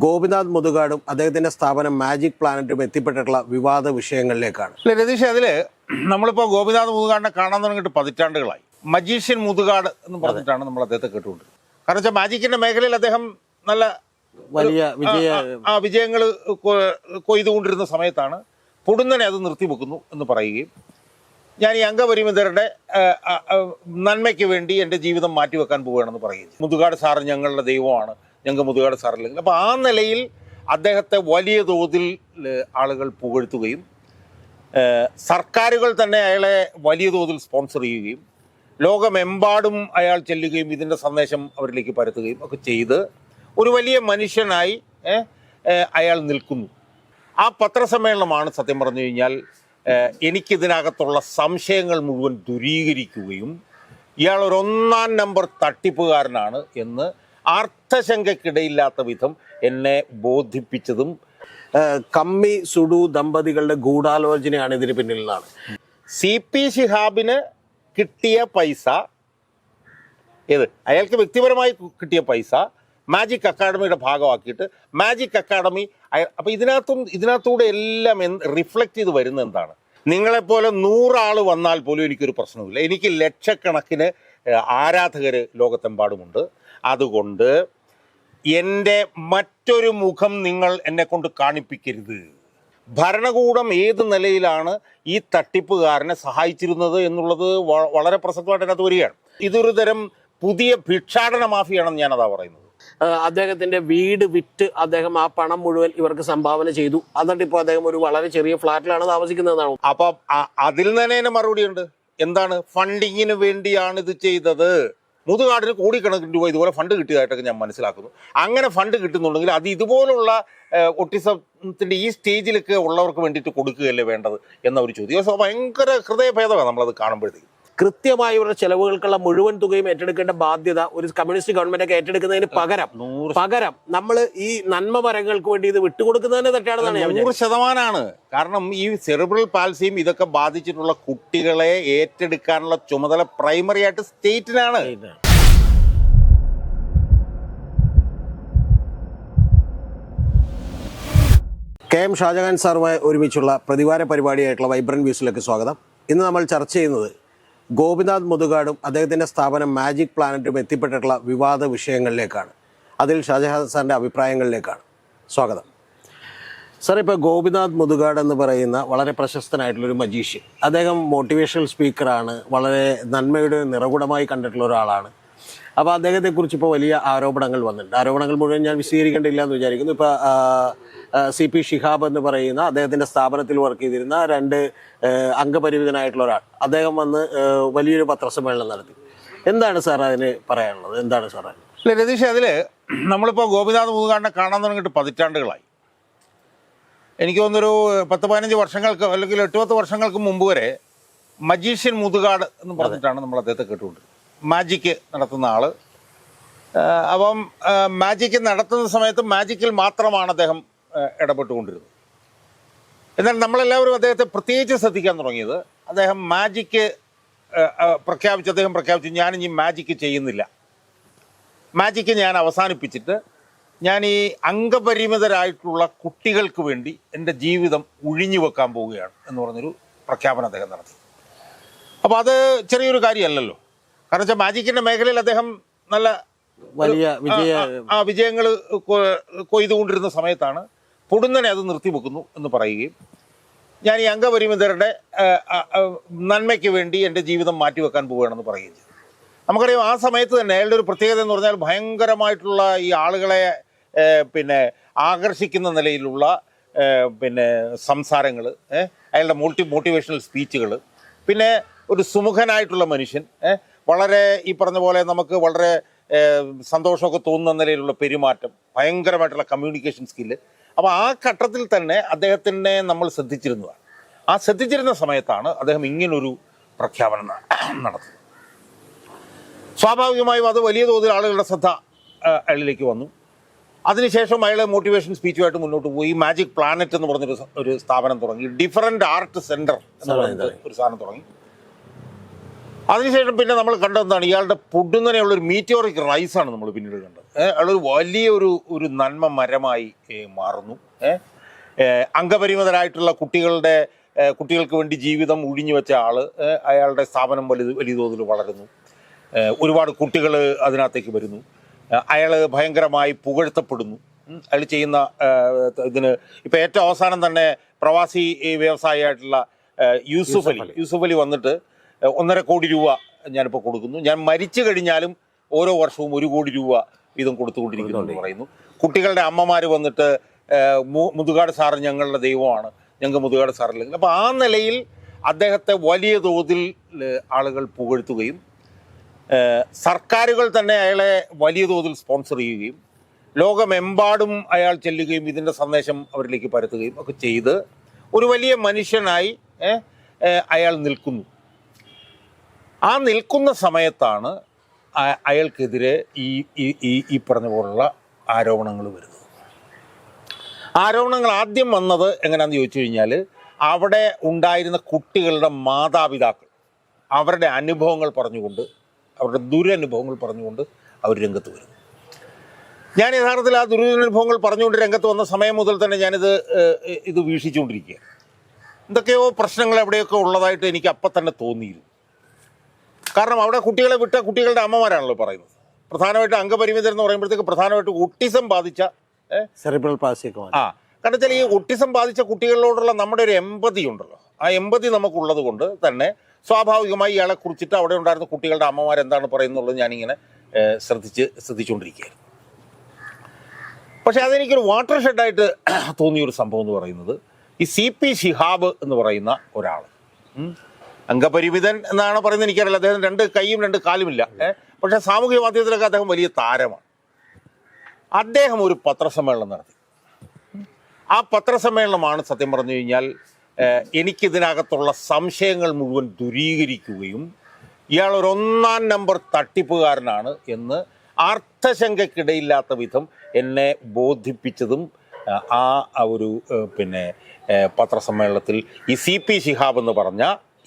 ഗോപിനാഥ് മുതുകാടും അദ്ദേഹത്തിന്റെ സ്ഥാപനം മാജിക് പ്ലാനറ്റും എത്തിപ്പെട്ടിട്ടുള്ള വിവാദ വിഷയങ്ങളിലേക്കാണ്. രതീഷ്, അതിൽ നമ്മളിപ്പോൾ ഗോപിനാഥ് മുതുകാടിനെ കാണാൻ തുടങ്ങിയിട്ട് പതിറ്റാണ്ടുകളായി. മജീഷ്യൻ മുതുകാട് എന്ന് പറഞ്ഞിട്ടാണ് നമ്മൾ അദ്ദേഹത്തെ കേട്ടുകൊണ്ടിരുന്നത്. കാരണം വെച്ചാൽ മാജിക്കിന്റെ മേഖലയിൽ അദ്ദേഹം നല്ല വലിയ വിജയങ്ങൾ കൊയ്തുകൊണ്ടിരുന്ന സമയത്താണ് പൊടുന്നനെ അത് നിർത്തിവെക്കുന്നു എന്ന് പറയുകയും ഞാൻ ഈ അംഗപരിമിതരുടെ നന്മയ്ക്ക് വേണ്ടി എൻ്റെ ജീവിതം മാറ്റിവെക്കാൻ പോവുകയാണെന്ന് പറയുകയും മുതുകാട് സാറ് ഞങ്ങളുടെ ദൈവമാണ്, ഞങ്ങൾക്ക് മുതുകാട് സാറില്ലെങ്കിൽ. അപ്പോൾ ആ നിലയിൽ അദ്ദേഹത്തെ വലിയ തോതിൽ ആളുകൾ പുകഴ്ത്തുകയും സർക്കാരുകൾ തന്നെ അയാളെ വലിയ തോതിൽ സ്പോൺസർ ചെയ്യുകയും ലോകമെമ്പാടും അയാൾ ചെല്ലുകയും ഇതിൻ്റെ സന്ദേശം അവരിലേക്ക് പരത്തുകയും ഒക്കെ ചെയ്ത് ഒരു വലിയ മനുഷ്യനായി അയാൾ നിൽക്കുന്നു. ആ പത്രസമ്മേളനമാണ് സത്യം പറഞ്ഞു കഴിഞ്ഞാൽ എനിക്കിതിനകത്തുള്ള സംശയങ്ങൾ മുഴുവൻ ദൂരീകരിക്കുകയും ഇയാൾ ഒരു 1-ാം നമ്പർ തട്ടിപ്പുകാരനാണ് എന്ന് അർത്ഥശങ്കയ്ക്കിടയില്ലാത്ത വിധം എന്നെ ബോധിപ്പിച്ചതും. കമ്മി സുഡു ദമ്പതികളുടെ ഗൂഢാലോചനയാണ് ഇതിന് പിന്നിൽ നിന്നാണ്. CP ശിഹാബിന് കിട്ടിയ പൈസ, അയാൾക്ക് വ്യക്തിപരമായി കിട്ടിയ പൈസ മാജിക് അക്കാഡമിയുടെ ഭാഗമാക്കിയിട്ട് മാജിക് അക്കാഡമി. അപ്പം ഇതിനകത്തൂടെ എല്ലാം റിഫ്ലക്റ്റ് ചെയ്ത് വരുന്നത് എന്താണ്? നിങ്ങളെപ്പോലെ 100 ആൾ വന്നാൽ പോലും എനിക്കൊരു പ്രശ്നവുമില്ല. എനിക്ക് ലക്ഷക്കണക്കിന് ആരാധകർ ലോകത്തെമ്പാടുമുണ്ട്. അതുകൊണ്ട് എൻ്റെ മറ്റൊരു മുഖം നിങ്ങൾ എന്നെ കൊണ്ട് കാണിപ്പിക്കരുത്. ഭരണകൂടം ഏത് നിലയിലാണ് ഈ തട്ടിപ്പുകാരനെ സഹായിച്ചിരുന്നത് എന്നുള്ളത് വളരെ പ്രസക്തമായിട്ട് അതിനകത്ത് വരികയാണ്. ഇതൊരു തരം പുതിയ ഭിക്ഷാടന മാഫിയാണെന്ന് ഞാനതാ പറയുന്നത്. അദ്ദേഹത്തിന്റെ വീട് വിറ്റ് അദ്ദേഹം ആ പണം മുഴുവൻ ഇവർക്ക് സംഭാവന ചെയ്തു. എന്നിട്ട് ഇപ്പോൾ അദ്ദേഹം ഒരു വളരെ ചെറിയ ഫ്ലാറ്റിലാണ് താമസിക്കുന്നതെന്നാണ്. അപ്പൊ അതിൽ തന്നെ മറുപടിയുണ്ട്. എന്താണ്? ഫണ്ടിങ്ങിന് വേണ്ടിയാണ് ഇത് ചെയ്തത്. മുതുകാടിന് കോടിക്കണക്കിന് രൂപ ഇതുപോലെ ഫണ്ട് കിട്ടിയതായിട്ടൊക്കെ ഞാൻ മനസ്സിലാക്കുന്നു. അങ്ങനെ ഫണ്ട് കിട്ടുന്നുണ്ടെങ്കിൽ അത് ഇതുപോലുള്ള ഓട്ടിസത്തിന്റെ ഈ സ്റ്റേജിലൊക്കെ ഉള്ളവർക്ക് വേണ്ടിയിട്ട് കൊടുക്കുകയല്ലേ വേണ്ടത് എന്ന ഒരു ചോദ്യം. ഭയങ്കര ഹൃദയഭേദമാണ് നമ്മളത് കാണുമ്പോഴത്തേക്കും. കൃത്യമായുള്ള ചെലവുകൾക്കുള്ള മുഴുവൻ തുകയും ഏറ്റെടുക്കേണ്ട ബാധ്യത ഒരു കമ്മ്യൂണിസ്റ്റ് ഗവൺമെന്റ് ഒക്കെ ഏറ്റെടുക്കുന്നതിന് പകരം നമ്മൾ ഈ നന്മ മരങ്ങൾക്ക് വേണ്ടി ഇത് വിട്ടുകൊടുക്കുന്നതിന് തെറ്റാണെന്നാണ് 100%. കാരണം ഈ സെറിബ്രൽ പാൽസിയും ഇതൊക്കെ ബാധിച്ചിട്ടുള്ള കുട്ടികളെ ഏറ്റെടുക്കാനുള്ള ചുമതല പ്രൈമറി ആയിട്ട് സ്റ്റേറ്റിനാണ്. KM ഷാജഹാൻ സാറുമായി ഒരുമിച്ചുള്ള പ്രതിവാര പരിപാടിയായിട്ടുള്ള വൈബ്രന്റ് വ്യൂസിലേക്ക് സ്വാഗതം. ഇന്ന് നമ്മൾ ചർച്ച ചെയ്യുന്നത് ഗോപിനാഥ് മുതുകാടും അദ്ദേഹത്തിൻ്റെ സ്ഥാപനം മാജിക് പ്ലാനറ്റും എത്തിപ്പെട്ടിട്ടുള്ള വിവാദ വിഷയങ്ങളിലേക്കാണ്. അതിൽ ഷാജഹാൻ സാറിൻ്റെ അഭിപ്രായങ്ങളിലേക്കാണ്. സ്വാഗതം സാർ. ഇപ്പോൾ ഗോപിനാഥ് മുതുകാട് എന്ന് പറയുന്ന വളരെ പ്രശസ്തനായിട്ടുള്ളൊരു മജീഷ്യൻ, അദ്ദേഹം മോട്ടിവേഷണൽ സ്പീക്കറാണ്, വളരെ നന്മയുടെ നിറകുടമായി കണ്ടിട്ടുള്ള ഒരാളാണ്. അപ്പോൾ അദ്ദേഹത്തെക്കുറിച്ച് ഇപ്പോൾ വലിയ ആരോപണങ്ങൾ വന്നിട്ടുണ്ട്. ആരോപണങ്ങൾ മുഴുവൻ ഞാൻ വിശദീകരിക്കേണ്ടില്ല എന്ന് വിചാരിക്കുന്നു. ഇപ്പോൾ CP ഷിഹാബ് എന്ന് പറയുന്ന അദ്ദേഹത്തിൻ്റെ സ്ഥാപനത്തിൽ വർക്ക് ചെയ്തിരുന്ന 2 അംഗപരിമിതനായിട്ടുള്ള ഒരാൾ, അദ്ദേഹം വന്ന് വലിയൊരു പത്രസമ്മേളനം നടത്തി. എന്താണ് സാർ അതിന് പറയാനുള്ളത്? എന്താണ് സാർ? രതീഷ്, അതിൽ നമ്മളിപ്പോൾ ഗോപിനാഥ് മുതുകാടിനെ കാണാൻ തുടങ്ങിയിട്ട് പതിറ്റാണ്ടുകളായി. എനിക്ക് തോന്നുന്നൊരു 10-15 വർഷങ്ങൾക്ക് അല്ലെങ്കിൽ 8-10 വർഷങ്ങൾക്ക് മുമ്പ് വരെ മജീഷ്യൻ മുതുകാട് എന്ന് പറഞ്ഞിട്ടാണ് നമ്മൾ അദ്ദേഹത്തെ കേട്ടുകൊണ്ടിരുന്നത്. മാജിക്ക് നടത്തുന്ന ആള്. അപ്പം മാജിക്ക് നടത്തുന്ന സമയത്ത് മാജിക്കിൽ മാത്രമാണ് അദ്ദേഹം ഇടപെട്ടുകൊണ്ടിരുന്നത്. എന്നാൽ നമ്മളെല്ലാവരും അദ്ദേഹത്തെ പ്രത്യേകിച്ച് ശ്രദ്ധിക്കാൻ തുടങ്ങിയത് അദ്ദേഹം മാജിക്ക് പ്രഖ്യാപിച്ചു ഞാൻ ഇനി മാജിക്ക് ചെയ്യുന്നില്ല, മാജിക്ക് ഞാൻ അവസാനിപ്പിച്ചിട്ട് ഞാൻ ഈ അംഗപരിമിതരായിട്ടുള്ള കുട്ടികൾക്ക് വേണ്ടി എൻ്റെ ജീവിതം ഒഴിഞ്ഞു വെക്കാൻ പോവുകയാണ് എന്ന് പറഞ്ഞൊരു പ്രഖ്യാപനം അദ്ദേഹം നടത്തി. അപ്പോൾ അത് ചെറിയൊരു കാര്യമല്ലല്ലോ. കാരണം വെച്ചാൽ മാജിക്കിൻ്റെ മേഖലയിൽ അദ്ദേഹം നല്ല വലിയ വിജയങ്ങൾ കൊയ്തുകൊണ്ടിരുന്ന സമയത്താണ് പൊടുന്നനെ അത് നിർത്തിവെക്കുന്നു എന്ന് പറയുകയും ഞാൻ ഈ അംഗപരിമിതരുടെ നന്മയ്ക്ക് വേണ്ടി എൻ്റെ ജീവിതം മാറ്റിവെക്കാൻ പോവുകയാണെന്ന് പറയുകയും ചെയ്തു. നമുക്കറിയാം ആ സമയത്ത് തന്നെ അയാളുടെ ഒരു പ്രത്യേകത എന്ന് പറഞ്ഞാൽ ഭയങ്കരമായിട്ടുള്ള ഈ ആളുകളെ ആകർഷിക്കുന്ന നിലയിലുള്ള സംസാരങ്ങൾ, അയാളുടെ മോട്ടിവേഷണൽ സ്പീച്ചുകൾ, പിന്നെ ഒരു സുമുഖനായിട്ടുള്ള മനുഷ്യൻ, വളരെ ഈ പറഞ്ഞ പോലെ നമുക്ക് വളരെ സന്തോഷമൊക്കെ തോന്നുന്ന നിലയിലുള്ള പെരുമാറ്റം, ഭയങ്കരമായിട്ടുള്ള കമ്മ്യൂണിക്കേഷൻ സ്കില്ല്. അപ്പോൾ ആ ഘട്ടത്തിൽ തന്നെ അദ്ദേഹത്തിനെ നമ്മൾ ശ്രദ്ധിച്ചിരുന്നതാണ്. ആ ശ്രദ്ധിച്ചിരുന്ന സമയത്താണ് അദ്ദേഹം ഇങ്ങനൊരു പ്രഖ്യാപനം നടത്തുന്നത്. സ്വാഭാവികമായും അത് വലിയ തോതിൽ ആളുകളുടെ ശ്രദ്ധ അയാളിലേക്ക് വന്നു. അതിനുശേഷം അയാൾ മോട്ടിവേഷൻ സ്പീച്ചുമായിട്ട് മുന്നോട്ട് പോയി. മാജിക് പ്ലാനറ്റ് എന്ന് പറഞ്ഞൊരു സ്ഥാപനം തുടങ്ങി. ഡിഫറൻറ്റ് ആർട്ട് സെൻറ്റർ എന്ന് പറയുന്നത് ഒരു സാധനം തുടങ്ങി. അതിനുശേഷം പിന്നെ നമ്മൾ കണ്ടതെന്താണ്, ഇയാളുടെ പൊടുന്നനെയുള്ളൊരു മീറ്റിയോറിക് റൈസാണ് നമ്മൾ പിന്നീട് കണ്ടത്. അയാളൊരു വലിയൊരു നന്മ മരമായി മാറുന്നു. അംഗപരിമിതരായിട്ടുള്ള കുട്ടികൾക്ക് വേണ്ടി ജീവിതം ഉഴിഞ്ഞു വെച്ച ആള്, അയാളുടെ സ്ഥാപനം വലിയ തോതിൽ വളരുന്നു. ഒരുപാട് കുട്ടികൾ അതിനകത്തേക്ക് വരുന്നു. അയാൾ ഭയങ്കരമായി പുകഴ്ത്തപ്പെടുന്നു. അയാൾ ചെയ്യുന്ന ഇതിന് ഇപ്പം ഏറ്റവും അവസാനം തന്നെ പ്രവാസി വ്യവസായിയായിട്ടുള്ള യൂസുഫ് അലി വന്നിട്ട് 1.5 കോടി രൂപ ഞാനിപ്പോൾ കൊടുക്കുന്നു, ഞാൻ മരിച്ചു കഴിഞ്ഞാലും ഓരോ വർഷവും 1 കോടി രൂപ വീതം കൊടുത്തുകൊണ്ടിരിക്കുന്നു എന്ന് പറയുന്നു. കുട്ടികളുടെ അമ്മമാർ വന്നിട്ട് മുതുകാട് സാറ് ഞങ്ങളുടെ ദൈവമാണ്, ഞങ്ങൾക്ക് മുതുകാട് സാറില്ലെങ്കിൽ. അപ്പോൾ ആ നിലയിൽ അദ്ദേഹത്തെ വലിയ തോതിൽ ആളുകൾ പുകഴ്ത്തുകയും സർക്കാരുകൾ തന്നെ അയാളെ വലിയ തോതിൽ സ്പോൺസർ ചെയ്യുകയും ലോകമെമ്പാടും അയാൾ ചെല്ലുകയും ഇതിൻ്റെ സന്ദേശം അവരിലേക്ക് പരത്തുകയും ഒക്കെ ചെയ്ത് ഒരു വലിയ മനുഷ്യനായി അയാൾ നിൽക്കുന്നു. ആ നിൽക്കുന്ന സമയത്താണ് അയാൾക്കെതിരെ ഈ പറഞ്ഞ പോലുള്ള ആരോപണങ്ങൾ വരുന്നത്. ആരോപണങ്ങൾ ആദ്യം വന്നത് എങ്ങനെയാണെന്ന് ചോദിച്ചു കഴിഞ്ഞാൽ, അവിടെ ഉണ്ടായിരുന്ന കുട്ടികളുടെ മാതാപിതാക്കൾ അവരുടെ അനുഭവങ്ങൾ പറഞ്ഞുകൊണ്ട്, അവരുടെ ദുരനുഭവങ്ങൾ പറഞ്ഞുകൊണ്ട് അവർ രംഗത്ത് വരുന്നു. ഞാൻ യഥാർത്ഥത്തിൽ ആ ദുരനുഭവങ്ങൾ പറഞ്ഞുകൊണ്ട് രംഗത്ത് വന്ന സമയം മുതൽ തന്നെ ഇത് വീക്ഷിച്ചുകൊണ്ടിരിക്കുകയാണ്. എന്തൊക്കെയോ പ്രശ്നങ്ങൾ എവിടെയൊക്കെ ഉള്ളതായിട്ട് എനിക്ക് അപ്പം തന്നെ തോന്നിയിരുന്നു. കാരണം അവിടെ കുട്ടികളെ വിട്ട കുട്ടികളുടെ അമ്മമാരാണല്ലോ പറയുന്നത്. പ്രധാനമായിട്ട് അംഗപരിമിതർ എന്ന് പറയുമ്പോഴത്തേക്ക് പ്രധാനമായിട്ട് ഓട്ടിസം ബാധിച്ച സെറിബ്രൽ പാൾസി. കാരണം വെച്ചാൽ ഈ ഓട്ടിസം ബാധിച്ച കുട്ടികളോടുള്ള നമ്മുടെ ഒരു എമ്പതി ഉണ്ടല്ലോ, ആ എമ്പതി നമുക്കുള്ളത് കൊണ്ട് തന്നെ സ്വാഭാവികമായി ഇയാളെ കുറിച്ചിട്ട് അവിടെ ഉണ്ടായിരുന്ന കുട്ടികളുടെ അമ്മമാർ എന്താണ് പറയുന്നുള്ളത് ഞാനിങ്ങനെ ശ്രദ്ധിച്ചുകൊണ്ടിരിക്കുകയായിരുന്നു. പക്ഷെ അതെനിക്കൊരു വാട്ടർ ഷെഡായിട്ട് തോന്നിയൊരു സംഭവം എന്ന് പറയുന്നത്, ഈ CP ശിഹാബ് എന്ന് പറയുന്ന ഒരാൾ, അംഗപരിമിതൻ എന്നാണ് പറയുന്നത് എനിക്കറിയില്ല, അദ്ദേഹം 2 കൈയും 2 കാലുമില്ല, പക്ഷേ സാമൂഹ്യ മാധ്യമത്തിലൊക്കെ അദ്ദേഹം വലിയ താരമാണ്. അദ്ദേഹം ഒരു പത്രസമ്മേളനം നടത്തി. ആ പത്രസമ്മേളനമാണ് സത്യം പറഞ്ഞു കഴിഞ്ഞാൽ എനിക്കിതിനകത്തുള്ള സംശയങ്ങൾ മുഴുവൻ ദൂരീകരിക്കുകയും ഇയാൾ ഒരു 1-ാം നമ്പർ തട്ടിപ്പുകാരനാണ് എന്ന് അർത്ഥശങ്കയ്ക്കിടയില്ലാത്ത വിധം എന്നെ ബോധിപ്പിച്ചതും ആ ഒരു പത്രസമ്മേളനത്തിൽ ഈ CP ശിഹാബ് എന്ന് പറഞ്ഞ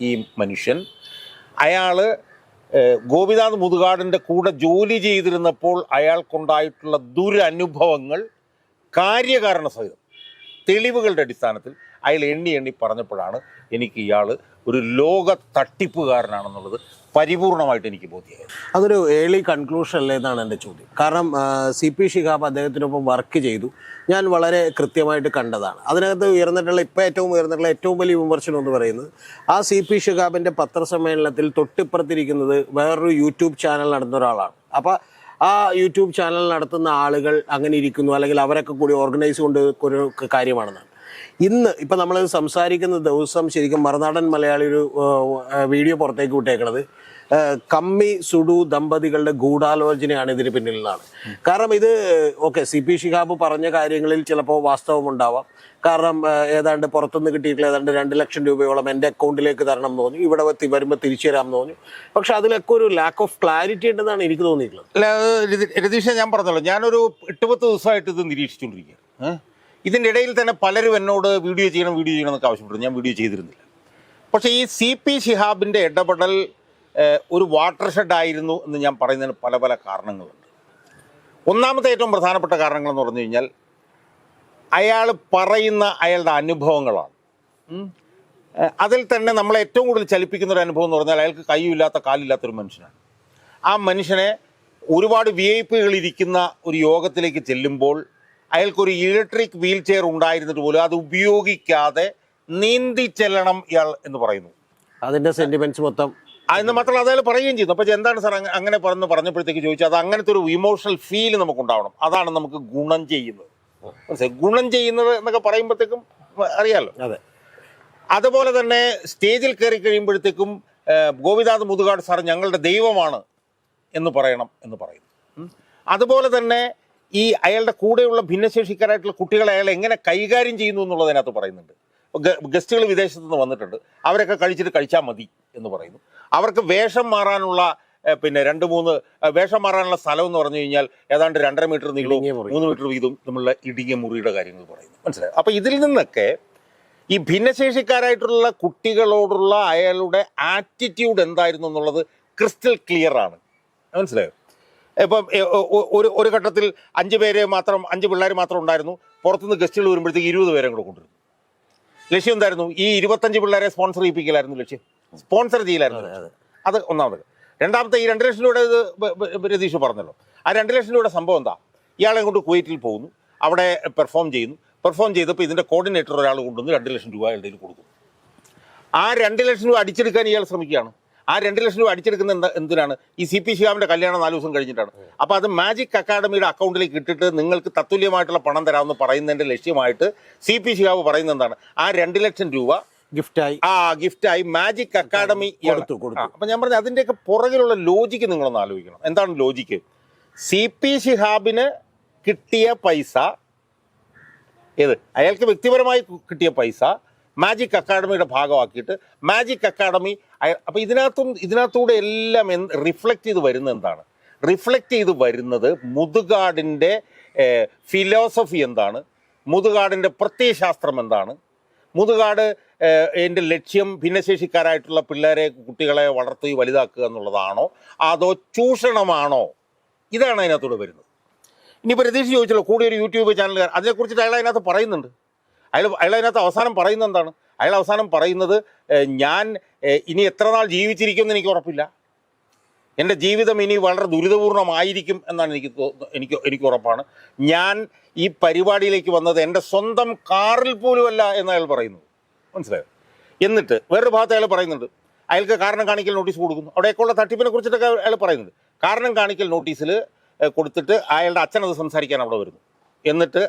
ഈ മനുഷ്യൻ, അയാൾ ഗോപിനാഥ് മുതുകാടിൻ്റെ കൂടെ ജോലി ചെയ്തിരുന്നപ്പോൾ അയാൾക്കുണ്ടായിട്ടുള്ള ദുരനുഭവങ്ങൾ കാര്യകാരണ സഹിതം തെളിവുകളുടെ അടിസ്ഥാനത്തിൽ അയാൾ എണ്ണി പറഞ്ഞപ്പോഴാണ് എനിക്ക് ഇയാൾ ഒരു ലോക തട്ടിപ്പുകാരനാണെന്നുള്ളത് പരിപൂർണമായിട്ട് എനിക്ക് ബോധ്യമായത്. അതൊരു ഏർലി കൺക്ലൂഷൻ അല്ലേ എന്നാണ് എൻ്റെ ചോദ്യം. കാരണം CP ശിഹാബ് അദ്ദേഹത്തിനൊപ്പം വർക്ക് ചെയ്തു, ഞാൻ വളരെ കൃത്യമായിട്ട് കണ്ടതാണ്. അതിനകത്ത് ഏറ്റവും ഉയർന്നിട്ടുള്ള ഏറ്റവും വലിയ വിമർശനം എന്ന് പറയുന്നത്, ആ CP ശിഹാബിൻ്റെ പത്രസമ്മേളനത്തിൽ തൊട്ടിപ്പുറത്തിരിക്കുന്നത് വേറൊരു യൂട്യൂബ് ചാനൽ നടത്തുന്ന ഒരാളാണ്. അപ്പോൾ ആ യൂട്യൂബ് ചാനൽ നടത്തുന്ന ആളുകൾ അങ്ങനെ ഇരിക്കുന്നു, അല്ലെങ്കിൽ അവരൊക്കെ കൂടി ഓർഗനൈസ് കൊണ്ട് ഒരു കാര്യമാണെന്നാണ്. ഇപ്പം നമ്മൾ സംസാരിക്കുന്ന ദിവസം ശരിക്കും മറുനാടൻ മലയാളി ഒരു വീഡിയോ പുറത്തേക്ക് വിട്ടേക്കുന്നത് കമ്മി സുഡു ദമ്പതികളുടെ ഗൂഢാലോചനയാണ് ഇതിന് പിന്നിലാണ്. കാരണം ഇത് CP ശിഹാബ് പറഞ്ഞ കാര്യങ്ങളിൽ ചിലപ്പോൾ വാസ്തവമുണ്ടാവാം. കാരണം ഏതാണ്ട് പുറത്തുനിന്ന് കിട്ടിയിട്ടുള്ള ഏതാണ്ട് 2 ലക്ഷം രൂപയോളം എൻ്റെ അക്കൗണ്ടിലേക്ക് തരണം എന്ന് പറഞ്ഞു, ഇവിടെ വരുമ്പോൾ തിരിച്ചു തരാമെന്ന് പറഞ്ഞു. പക്ഷെ അതിലൊക്കെ ഒരു ലാക്ക് ഓഫ് ക്ലാരിറ്റി ഉണ്ടെന്നാണ് എനിക്ക് തോന്നിയിട്ടുള്ളത്. അല്ല രതീഷ്, ഞാൻ പറഞ്ഞല്ലോ, ഞാനൊരു 8-10 ദിവസമായിട്ട് ഇത് നിരീക്ഷിച്ചുകൊണ്ടിരിക്കുകയാണ്. ഇതിൻ്റെ ഇടയിൽ തന്നെ പലരും എന്നോട് വീഡിയോ ചെയ്യണം എന്നൊക്കെ ആവശ്യപ്പെട്ടു. ഞാൻ വീഡിയോ ചെയ്തിരുന്നില്ല. പക്ഷേ ഈ CP ശിഹാബിൻ്റെ ഇടപെടൽ ഒരു വാട്ടർ ഷെഡായിരുന്നു എന്ന് ഞാൻ പറയുന്നതിന് പല കാരണങ്ങളുണ്ട്. ഒന്നാമത്തെ ഏറ്റവും പ്രധാനപ്പെട്ട കാരണങ്ങളെന്ന് പറഞ്ഞു കഴിഞ്ഞാൽ, അയാൾ പറയുന്ന അയാളുടെ അനുഭവങ്ങളാണ്. അതിൽ തന്നെ നമ്മളെ ഏറ്റവും കൂടുതൽ ചലിപ്പിക്കുന്ന ഒരു അനുഭവം എന്ന് പറഞ്ഞാൽ, അയാൾക്ക് കൈയില്ലാത്ത കാലില്ലാത്തൊരു മനുഷ്യനാണ്. ആ മനുഷ്യനെ ഒരുപാട് VIP ഇരിക്കുന്ന ഒരു യോഗത്തിലേക്ക് ചെല്ലുമ്പോൾ അയാൾക്കൊരു ഇലക്ട്രിക് വീൽ ചെയർ ഉണ്ടായിരുന്നിട്ട് പോലും അത് ഉപയോഗിക്കാതെ നീന്തി ചെല്ലണം ഇയാൾ എന്ന് പറയുന്നു. അതിൻ്റെ സെൻറ്റിമെൻറ്റ്സ് മൊത്തം അതിന് മാത്രമല്ല അത് അയാൾ പറയുകയും ചെയ്യുന്നു. അപ്പോൾ എന്താണ് സാർ അങ്ങനെ പറഞ്ഞപ്പോഴത്തേക്ക് ചോദിച്ചാൽ, അത് അങ്ങനത്തെ ഒരു ഇമോഷണൽ ഫീൽ നമുക്കുണ്ടാവണം, അതാണ് നമുക്ക് ഗുണം ചെയ്യുന്നത്. ഗുണം ചെയ്യുന്നത് എന്നൊക്കെ പറയുമ്പോഴത്തേക്കും അറിയാമല്ലോ. അതെ. അതുപോലെ തന്നെ സ്റ്റേജിൽ കയറി കഴിയുമ്പോഴത്തേക്കും ഗോപിനാഥ് മുതുകാട് സാർ ഞങ്ങളുടെ ദൈവമാണ് എന്ന് പറയണം എന്ന് പറയുന്നു. അതുപോലെ തന്നെ ഈ അയാളുടെ കൂടെയുള്ള ഭിന്നശേഷിക്കാരായിട്ടുള്ള കുട്ടികളെ അയാൾ എങ്ങനെ കൈകാര്യം ചെയ്യുന്നു എന്നുള്ളതിനകത്ത് പറയുന്നുണ്ട്. ഗസ്റ്റുകൾ വിദേശത്ത് നിന്ന് വന്നിട്ടുണ്ട്, അവരൊക്കെ കഴിച്ചാൽ മതി എന്ന് പറയുന്നു. അവർക്ക് വേഷം മാറാനുള്ള 2-3 വേഷം മാറാനുള്ള സ്ഥലം എന്ന് പറഞ്ഞു കഴിഞ്ഞാൽ ഏതാണ്ട് 2.5 മീറ്റർ നീളവും 3 മീറ്റർ വീതവും തമ്മിലുള്ള ഇടുങ്ങിയ മുറിയുടെ കാര്യങ്ങൾ പറയുന്നു. മനസ്സിലായി? അപ്പോൾ ഇതിൽ നിന്നൊക്കെ ഈ ഭിന്നശേഷിക്കാരായിട്ടുള്ള കുട്ടികളോടുള്ള അയാളുടെ ആറ്റിറ്റ്യൂഡ് എന്തായിരുന്നു എന്നുള്ളത് ക്രിസ്റ്റൽ ക്ലിയർ ആണ്. മനസ്സിലായോ? ഇപ്പം ഒരു ഘട്ടത്തിൽ 5 പിള്ളേർ മാത്രം ഉണ്ടായിരുന്നു. പുറത്തുനിന്ന് ഗസ്റ്റുകൾ വരുമ്പോഴത്തേക്ക് 20 പേരെ കൂടെ കൊണ്ടുവരും. ലക്ഷ്യം എന്തായിരുന്നു? ഈ 25 പിള്ളേരെ സ്പോൺസർ ചെയ്യിപ്പിക്കലായിരുന്നു ലക്ഷ്യം. സ്പോൺസർ ചെയ്യലായിരുന്നു. അത് ഒന്നാമത്. രണ്ടാമത്തെ, ഈ 2 ലക്ഷം രൂപയുടെ ഇത് രതീഷ് പറഞ്ഞല്ലോ. ആ 2 ലക്ഷം രൂപയുടെ സംഭവം എന്താ? ഇയാളെ കൊണ്ട് കുവൈറ്റിൽ പോകുന്നു, അവിടെ പെർഫോം ചെയ്തപ്പോൾ ഇതിൻ്റെ കോർഡിനേറ്റർ ഒരാൾ കൊണ്ടുവന്ന് 2 ലക്ഷം രൂപ അയാളുടെ കയ്യിൽ കൊടുക്കും. ആ 2 ലക്ഷം രൂപ അടിച്ചെടുക്കാൻ ഇയാൾ ശ്രമിക്കുകയാണ്. ആ 2 ലക്ഷം രൂപ അടിച്ചെടുക്കുന്ന എന്തിനാണ്? ഈ CP ശിഹാബിൻ്റെ കല്യാണം 4 ദിവസം കഴിഞ്ഞിട്ടാണ്. അപ്പോൾ അത് മാജിക് അക്കാഡമിയുടെ അക്കൗണ്ടിലേക്ക് ഇട്ടിട്ട് നിങ്ങൾക്ക് തത്തുല്യമായിട്ടുള്ള പണം തരാമെന്ന് പറയുന്നതിൻ്റെ ലക്ഷ്യമായിട്ട് CP ശിഹാബ് പറയുന്നത് എന്താണ്? ആ 2 ലക്ഷം രൂപ ഗിഫ്റ്റായി മാജിക് അക്കാഡമി കൊടുത്തു. അപ്പം ഞാൻ പറഞ്ഞു, അതിൻ്റെയൊക്കെ പുറകിലുള്ള ലോജിക്ക് നിങ്ങളൊന്ന് ആലോചിക്കണം. എന്താണ് ലോജിക്ക്? CP ശിഹാബിന് കിട്ടിയ പൈസ, അയാൾക്ക് വ്യക്തിപരമായി കിട്ടിയ പൈസ മാജിക് അക്കാഡമിയുടെ ഭാഗമാക്കിയിട്ട് മാജിക് അക്കാഡമി. അപ്പോൾ ഇതിനകത്തൂടെ എല്ലാം റിഫ്ലക്റ്റ് ചെയ്ത് വരുന്നത് എന്താണ്? റിഫ്ലക്റ്റ് ചെയ്ത് വരുന്നത് മുതുകാടിൻ്റെ ഫിലോസഫി എന്താണ്, മുതുകാടിൻ്റെ പ്രത്യയശാസ്ത്രം എന്താണ്, മുതുകാട് എൻ്റെ ലക്ഷ്യം ഭിന്നശേഷിക്കാരായിട്ടുള്ള കുട്ടികളെ വളർത്തി വലുതാക്കുക എന്നുള്ളതാണോ അതോ ചൂഷണമാണോ? ഇതാണ് അതിനകത്തൂടെ വരുന്നത്. ഇനിയിപ്പോൾ രതീഷ് ചോദിച്ചല്ലോ, കൂടിയൊരു യൂട്യൂബ് ചാനലുകാർ, അതിനെക്കുറിച്ചിട്ട് അയാൾ അതിനകത്ത് പറയുന്നുണ്ട്. അയാൾ അതിനകത്ത് അവസാനം പറയുന്നത് എന്താണ്? അയാൾ അവസാനം പറയുന്നത്, ഞാൻ ഇനി എത്ര നാൾ ജീവിച്ചിരിക്കുമെന്ന് എനിക്ക് ഉറപ്പില്ല, എൻ്റെ ജീവിതം ഇനി വളരെ ദുരിതപൂർണമായിരിക്കും എന്നാണ് എനിക്ക് ഉറപ്പാണ്. ഞാൻ ഈ പരിപാടിയിലേക്ക് വന്നത് എൻ്റെ സ്വന്തം കാറിൽ പോലുമല്ല എന്ന് അയാൾ പറയുന്നത്. മനസ്സിലായോ? എന്നിട്ട് വേറൊരു ഭാഗത്ത് അയാൾ പറയുന്നുണ്ട്, അയാൾക്ക് കാരണം കാണിക്കൽ നോട്ടീസ് കൊടുക്കുന്നു. അവിടെയൊക്കെയുള്ള തട്ടിപ്പിനെ കുറിച്ചിട്ടൊക്കെ അയാൾ പറയുന്നുണ്ട്. കാരണം കാണിക്കൽ നോട്ടീസിൽ കൊടുത്തിട്ട് അയാളുടെ അച്ഛൻ അത് സംസാരിക്കാൻ അവിടെ വരുന്നു. എന്നിട്ട്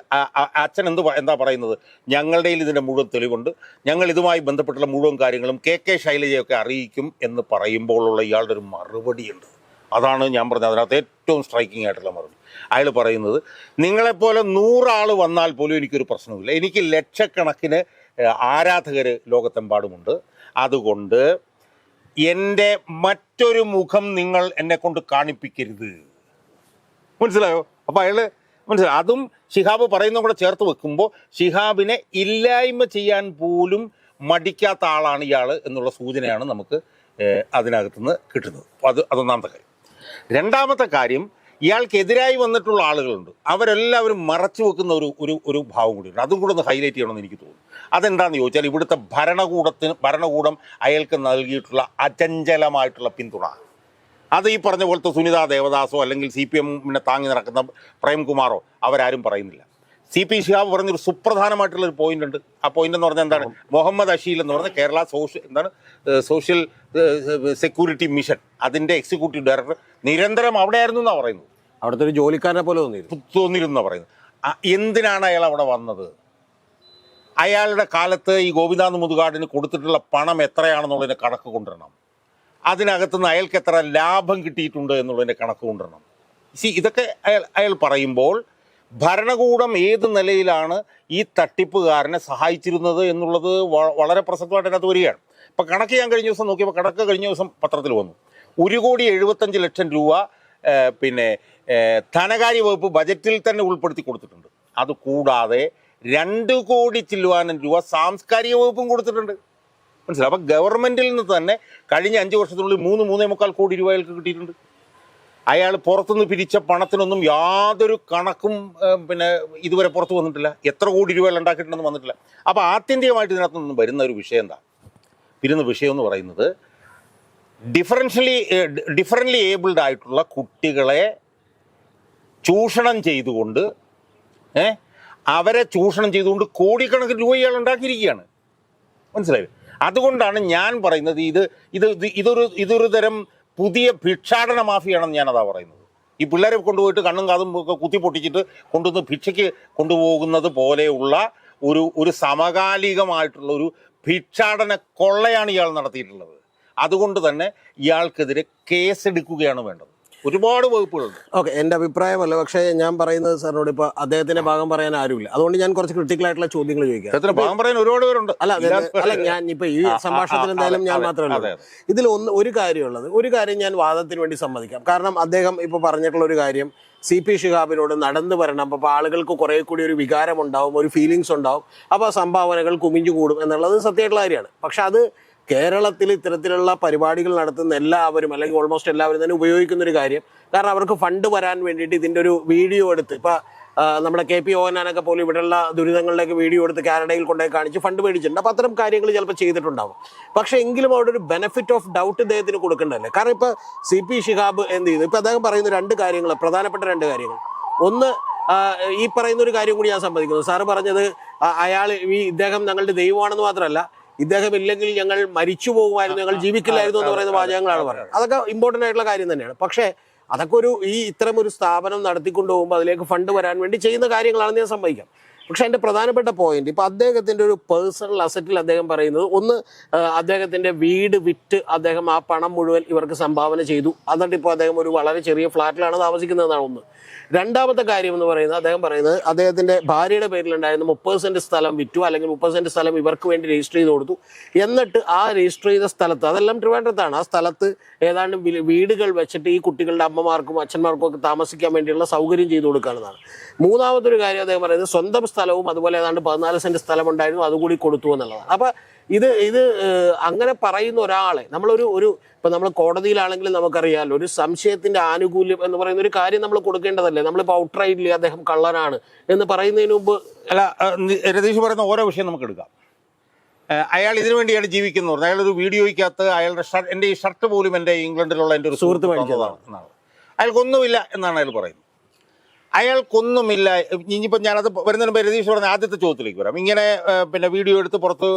അച്ഛൻ എന്താ പറയുന്നത്? ഞങ്ങളുടെ ഇതിൻ്റെ മുഴുവൻ തെളിവുണ്ട്, ഞങ്ങൾ ഇതുമായി ബന്ധപ്പെട്ടുള്ള മുഴുവൻ കാര്യങ്ങളും KK ശൈലജയൊക്കെ അറിയിക്കും എന്ന് പറയുമ്പോഴുള്ള ഇയാളുടെ ഒരു മറുപടിയുണ്ട്. അതാണ് ഞാൻ പറഞ്ഞത്, അതിനകത്ത് ഏറ്റവും സ്ട്രൈക്കിംഗ് ആയിട്ടുള്ള മറുപടി. അയാൾ പറയുന്നത്, നിങ്ങളെപ്പോലെ 100 ആൾ വന്നാൽ പോലും എനിക്കൊരു പ്രശ്നവുമില്ല, എനിക്ക് ലക്ഷക്കണക്കിന് ആരാധകർ ലോകത്തെമ്പാടുമുണ്ട്, അതുകൊണ്ട് എൻ്റെ മറ്റൊരു മുഖം നിങ്ങൾ എന്നെ കൊണ്ട് കാണിപ്പിക്കരുത്. മനസ്സിലായോ? അപ്പോൾ അയാൾ മനസ്സിലായി. അതും ശിഹാബ് പറയുന്നതും കൂടെ ചേർത്ത് വെക്കുമ്പോൾ ശിഹാബിനെ ഇല്ലായ്മ ചെയ്യാൻ പോലും മടിക്കാത്ത ആളാണ് ഇയാൾ എന്നുള്ള സൂചനയാണ് നമുക്ക് അതിനകത്തുനിന്ന് കിട്ടുന്നത്. അതൊന്നാമത്തെ കാര്യം. രണ്ടാമത്തെ കാര്യം, ഇയാൾക്കെതിരായി വന്നിട്ടുള്ള ആളുകളുണ്ട്, അവരെല്ലാവരും മറച്ചു വെക്കുന്ന ഒരു ഭാവം കൂടിയുണ്ട്. അതും കൂടെ ഒന്ന് ഹൈലൈറ്റ് ചെയ്യണമെന്ന് എനിക്ക് തോന്നുന്നു. അതെന്താണെന്ന് ചോദിച്ചാൽ, ഇവിടുത്തെ ഭരണകൂടം അയാൾക്ക് നൽകിയിട്ടുള്ള അചഞ്ചലമായിട്ടുള്ള പിന്തുണ. അത് ഈ പറഞ്ഞ പോലത്തെ സുനിതാ ദേവദാസോ അല്ലെങ്കിൽ CPM-നെ താങ്ങി നടക്കുന്ന പ്രേംകുമാറോ അവരാരും പറയുന്നില്ല. CP ശിഹാബ് പറഞ്ഞൊരു സുപ്രധാനമായിട്ടുള്ളൊരു പോയിന്റ് ഉണ്ട്. ആ പോയിന്റ് എന്ന് പറഞ്ഞാൽ എന്താണ്? മുഹമ്മദ് അഷീൽ എന്ന് പറഞ്ഞ കേരള സോഷ്യൽ സെക്യൂരിറ്റി മിഷൻ അതിൻ്റെ എക്സിക്യൂട്ടീവ് ഡയറക്ടർ നിരന്തരം അവിടെ ആയിരുന്നു എന്നാണ് പറയുന്നത്. അവിടുത്തെ ഒരു ജോലിക്കാരനെ പോലെ തോന്നിയിരുന്നു പറയുന്നത്. എന്തിനാണ് അയാൾ അവിടെ വന്നത്? അയാളുടെ കാലത്ത് ഈ ഗോപിനാഥ് മുതുകാടിന് കൊടുത്തിട്ടുള്ള പണം എത്രയാണെന്നുള്ളതിൻ്റെ കണക്ക് കൊണ്ടുവരണം. അതിനകത്തുനിന്ന് അയാൾക്ക് എത്ര ലാഭം കിട്ടിയിട്ടുണ്ട് എന്നുള്ളതിൻ്റെ കണക്ക് കൊണ്ടുവരണം. ഇതൊക്കെ അയാൾ പറയുമ്പോൾ ഭരണകൂടം ഏത് നിലയിലാണ് ഈ തട്ടിപ്പുകാരനെ സഹായിച്ചിരുന്നത് എന്നുള്ളത് വളരെ പ്രസക്തമായിട്ട് അതിനകത്ത് വരികയാണ്. ഇപ്പം കണക്ക് ഞാൻ കഴിഞ്ഞ ദിവസം നോക്കിയപ്പോൾ കഴിഞ്ഞ ദിവസം പത്രത്തിൽ വന്നു, 1,75,00,000 രൂപ ധനകാര്യ വകുപ്പ് ബജറ്റിൽ തന്നെ ഉൾപ്പെടുത്തി കൊടുത്തിട്ടുണ്ട്. അതുകൂടാതെ 2 കോടി ചില്ലുവാനും രൂപ സാംസ്കാരിക വകുപ്പും കൊടുത്തിട്ടുണ്ട്. മനസ്സിലായി? അപ്പം ഗവൺമെൻറ്റിൽ നിന്ന് തന്നെ കഴിഞ്ഞ 5 വർഷത്തിനുള്ളിൽ 3-3.25 കോടി രൂപ അയാൾക്ക് കിട്ടിയിട്ടുണ്ട്. അയാൾ പുറത്തുനിന്ന് പിരിച്ച പണത്തിനൊന്നും യാതൊരു കണക്കും ഇതുവരെ പുറത്തു വന്നിട്ടില്ല. എത്ര കോടി രൂപ ഉണ്ടാക്കിയിട്ടുണ്ടെന്ന് വന്നിട്ടില്ല. അപ്പോൾ ആത്യന്തികമായിട്ട് ഇതിനകത്ത് നിന്നും വരുന്ന ഒരു വിഷയം എന്താ? വരുന്ന വിഷയം എന്ന് പറയുന്നത്, ഡിഫറൻ്റ്ലി ഏബിൾഡ് ആയിട്ടുള്ള കുട്ടികളെ ചൂഷണം ചെയ്തുകൊണ്ട് കോടിക്കണക്കിന് രൂപ ഇയാൾ ഉണ്ടാക്കിയിരിക്കുകയാണ്. മനസ്സിലായില്ലേ? അതുകൊണ്ടാണ് ഞാൻ പറയുന്നത് ഇതൊരു തരം പുതിയ ഭിക്ഷാടന മാഫിയാണെന്ന് ഞാനതാ പറയുന്നത്. ഈ പിള്ളേരെ കൊണ്ടുപോയിട്ട് കണ്ണും കാതും ഒക്കെ കുത്തി പൊട്ടിച്ചിട്ട് കൊണ്ടുവന്ന് ഭിക്ഷയ്ക്ക് കൊണ്ടുപോകുന്നത് പോലെയുള്ള ഒരു സമകാലികമായിട്ടുള്ള ഒരു ഭിക്ഷാടന കൊള്ളയാണ് ഇയാൾ നടത്തിയിട്ടുള്ളത്. അതുകൊണ്ട് തന്നെ ഇയാൾക്കെതിരെ കേസെടുക്കുകയാണ് വേണ്ടത്. ഒരുപാട് വകുപ്പുകളുണ്ട്. ഓക്കെ, എൻ്റെ അഭിപ്രായമല്ല, പക്ഷേ ഞാൻ പറയുന്നത് സാറിനോട് ഇപ്പോൾ അദ്ദേഹത്തിന്റെ ഭാഗം പറയാൻ ആരുമില്ല. അതുകൊണ്ട് ഞാൻ കുറച്ച് ക്രിട്ടിക്കൽ ആയിട്ടുള്ള ചോദ്യങ്ങൾ ചോദിക്കാം. അദ്ദേഹത്തിന് ഭാഗം പറയാൻ ഒരുപാട് പേരുണ്ട്. അല്ല ഞാൻ ഇപ്പൊ ഈ സംഭാഷണത്തിൽ എന്തായാലും ഞാൻ മാത്രമല്ല. ഇതിൽ ഒരു കാര്യമുള്ളത്, ഒരു കാര്യം ഞാൻ വാദത്തിന് വേണ്ടി സമ്മതിക്കാം. കാരണം അദ്ദേഹം ഇപ്പൊ പറഞ്ഞിട്ടുള്ള ഒരു കാര്യം, CP ഷിഹാബിനോട് നടന്നു വരണം, അപ്പോൾ ആളുകൾക്ക് കുറെ കൂടി ഒരു വികാരം ഉണ്ടാവും, ഒരു ഫീലിങ്സ് ഉണ്ടാവും, അപ്പോൾ സംഭാവനകൾ കുമിഞ്ഞു കൂടും എന്നുള്ളത് സത്യമായിട്ടുള്ള കാര്യമാണ്. പക്ഷെ അത് കേരളത്തിൽ ഇത്തരത്തിലുള്ള പരിപാടികൾ നടത്തുന്ന എല്ലാവരും, അല്ലെങ്കിൽ ഓൾമോസ്റ്റ് എല്ലാവരും തന്നെ ഉപയോഗിക്കുന്ന ഒരു കാര്യം. കാരണം അവർക്ക് ഫണ്ട് വരാൻ വേണ്ടിയിട്ട് ഇതിൻ്റെ ഒരു വീഡിയോ എടുത്ത്, ഇപ്പം നമ്മുടെ KP ഓഹനാനൊക്കെ പോലും ഇവിടെയുള്ള ദുരിതങ്ങളിലേക്ക് വീഡിയോ എടുത്ത് കാനഡയിൽ കൊണ്ടുപോയി കാണിച്ച് ഫണ്ട് മേടിച്ചിട്ടുണ്ട്. അപ്പോൾ അത്തരം കാര്യങ്ങൾ ചിലപ്പോൾ ചെയ്തിട്ടുണ്ടാവും. പക്ഷേ എങ്കിലും അവിടെ ഒരു ബെനിഫിറ്റ് ഓഫ് ഡൗട്ട് ഇദ്ദേഹത്തിന് കൊടുക്കേണ്ടതല്ലേ? കാരണം ഇപ്പോൾ CP ഷിഹാബ് എന്ത് ചെയ്തു? ഇപ്പോൾ അദ്ദേഹം പറയുന്ന രണ്ട് കാര്യങ്ങൾ, പ്രധാനപ്പെട്ട രണ്ട് കാര്യങ്ങൾ. ഒന്ന്, ഈ പറയുന്ന ഒരു കാര്യം കൂടി ഞാൻ സമ്മതിക്കുന്നു. സാറ് പറഞ്ഞത് ഇദ്ദേഹം ഞങ്ങളുടെ ദൈവമാണെന്ന് മാത്രമല്ല, ഇദ്ദേഹം ഇല്ലെങ്കിൽ ഞങ്ങൾ മരിച്ചു പോകുമായിരുന്നു, ഞങ്ങൾ ജീവിക്കില്ലായിരുന്നു എന്ന് പറയുന്ന വാചകങ്ങളാണ് പറയുന്നത്. അതൊക്കെ ഇമ്പോർട്ടൻ്റ് ആയിട്ടുള്ള കാര്യം തന്നെയാണ്. പക്ഷേ അതൊക്കെ ഇത്തരം ഒരു സ്ഥാപനം നടത്തിക്കൊണ്ടു പോകുമ്പോൾ അതിലേക്ക് ഫണ്ട് വരാൻ വേണ്ടി ചെയ്യുന്ന കാര്യങ്ങളാണെന്ന് ഞാൻ സമ്മതിക്കാം. പക്ഷെ അതിൻ്റെ പ്രധാനപ്പെട്ട പോയിന്റ്, ഇപ്പം അദ്ദേഹത്തിൻ്റെ ഒരു പേഴ്സണൽ അസറ്റിൽ അദ്ദേഹം പറയുന്നത്, ഒന്ന്, അദ്ദേഹത്തിൻ്റെ വീട് വിറ്റ് അദ്ദേഹം ആ പണം മുഴുവൻ ഇവർക്ക് സംഭാവന ചെയ്തു. എന്നിട്ട് ഇപ്പോൾ അദ്ദേഹം ഒരു വളരെ ചെറിയ ഫ്ലാറ്റിലാണ് താമസിക്കുന്നതെന്നാണ് ഒന്ന്. രണ്ടാമത്തെ കാര്യം എന്ന് പറയുന്നത്, അദ്ദേഹം പറയുന്നത് അദ്ദേഹത്തിൻ്റെ ഭാര്യയുടെ പേരിലുണ്ടായിരുന്ന 30 സെന്റ് സ്ഥലം വിറ്റു, അല്ലെങ്കിൽ 30 സെന്റ് സ്ഥലം ഇവർക്ക് വേണ്ടി രജിസ്റ്റർ ചെയ്ത് കൊടുത്തു. എന്നിട്ട് ആ രജിസ്റ്റർ ചെയ്ത സ്ഥലത്ത്, അതെല്ലാം ട്രിവാൻഡ്രത്താണ്, ആ സ്ഥലത്ത് ഏതാണ്ട് വീടുകൾ വെച്ചിട്ട് ഈ കുട്ടികളുടെ അമ്മമാർക്കും അച്ഛന്മാർക്കും ഒക്കെ താമസിക്കാൻ വേണ്ടിയുള്ള സൗകര്യം ചെയ്തു കൊടുക്കുകയാണെന്നാണ്. മൂന്നാമതൊരു കാര്യം അദ്ദേഹം പറയുന്നത്, സ്വന്തം സ്ഥലവും അതുപോലെ ഏതാണ്ട് 14 സെന്റ് സ്ഥലം ഉണ്ടായിരുന്നു, അതുകൂടി കൊടുത്തു എന്നുള്ളതാണ്. അപ്പം ഇത് അങ്ങനെ പറയുന്ന ഒരാളെ ഇപ്പം നമ്മൾ കോടതിയിലാണെങ്കിലും നമുക്കറിയാമല്ലോ, ഒരു സംശയത്തിന്റെ ആനുകൂല്യം എന്ന് പറയുന്ന ഒരു കാര്യം നമ്മൾ കൊടുക്കേണ്ടതല്ലേ? നമ്മളിപ്പോൾ ഔട്ട്റൈറ്റ്ലി അദ്ദേഹം കള്ളനാണ് എന്ന് പറയുന്നതിന് മുമ്പ് അല്ല, രതീഷ് പറയുന്ന ഓരോ വിഷയം നമുക്ക് എടുക്കാം. അയാൾ ഇതിനു വേണ്ടിയാണ് ജീവിക്കുന്നത്. അയാൾ ഒരു വീഡിയോയ്ക്കകത്ത് അയാളുടെ എൻ്റെ ഈ ഷർട്ട് പോലും എൻ്റെ ഇംഗ്ലണ്ടിലുള്ള എൻ്റെ ഒരു സുഹൃത്ത് മേടിച്ചതാണ് എന്നാണ്. അയാൾക്കൊന്നുമില്ല എന്നാണ് അയാൾ പറയുന്നത്. അയാൾക്കൊന്നുമില്ല. ഇനിയിപ്പോൾ ഞാനത് വരുന്നതിന് മുമ്പ് രതീഷ് പറഞ്ഞ ആദ്യത്തെ ചോദ്യത്തിലേക്ക് വരാം. ഇങ്ങനെ പിന്നെ വീഡിയോ എടുത്ത് പുറത്ത്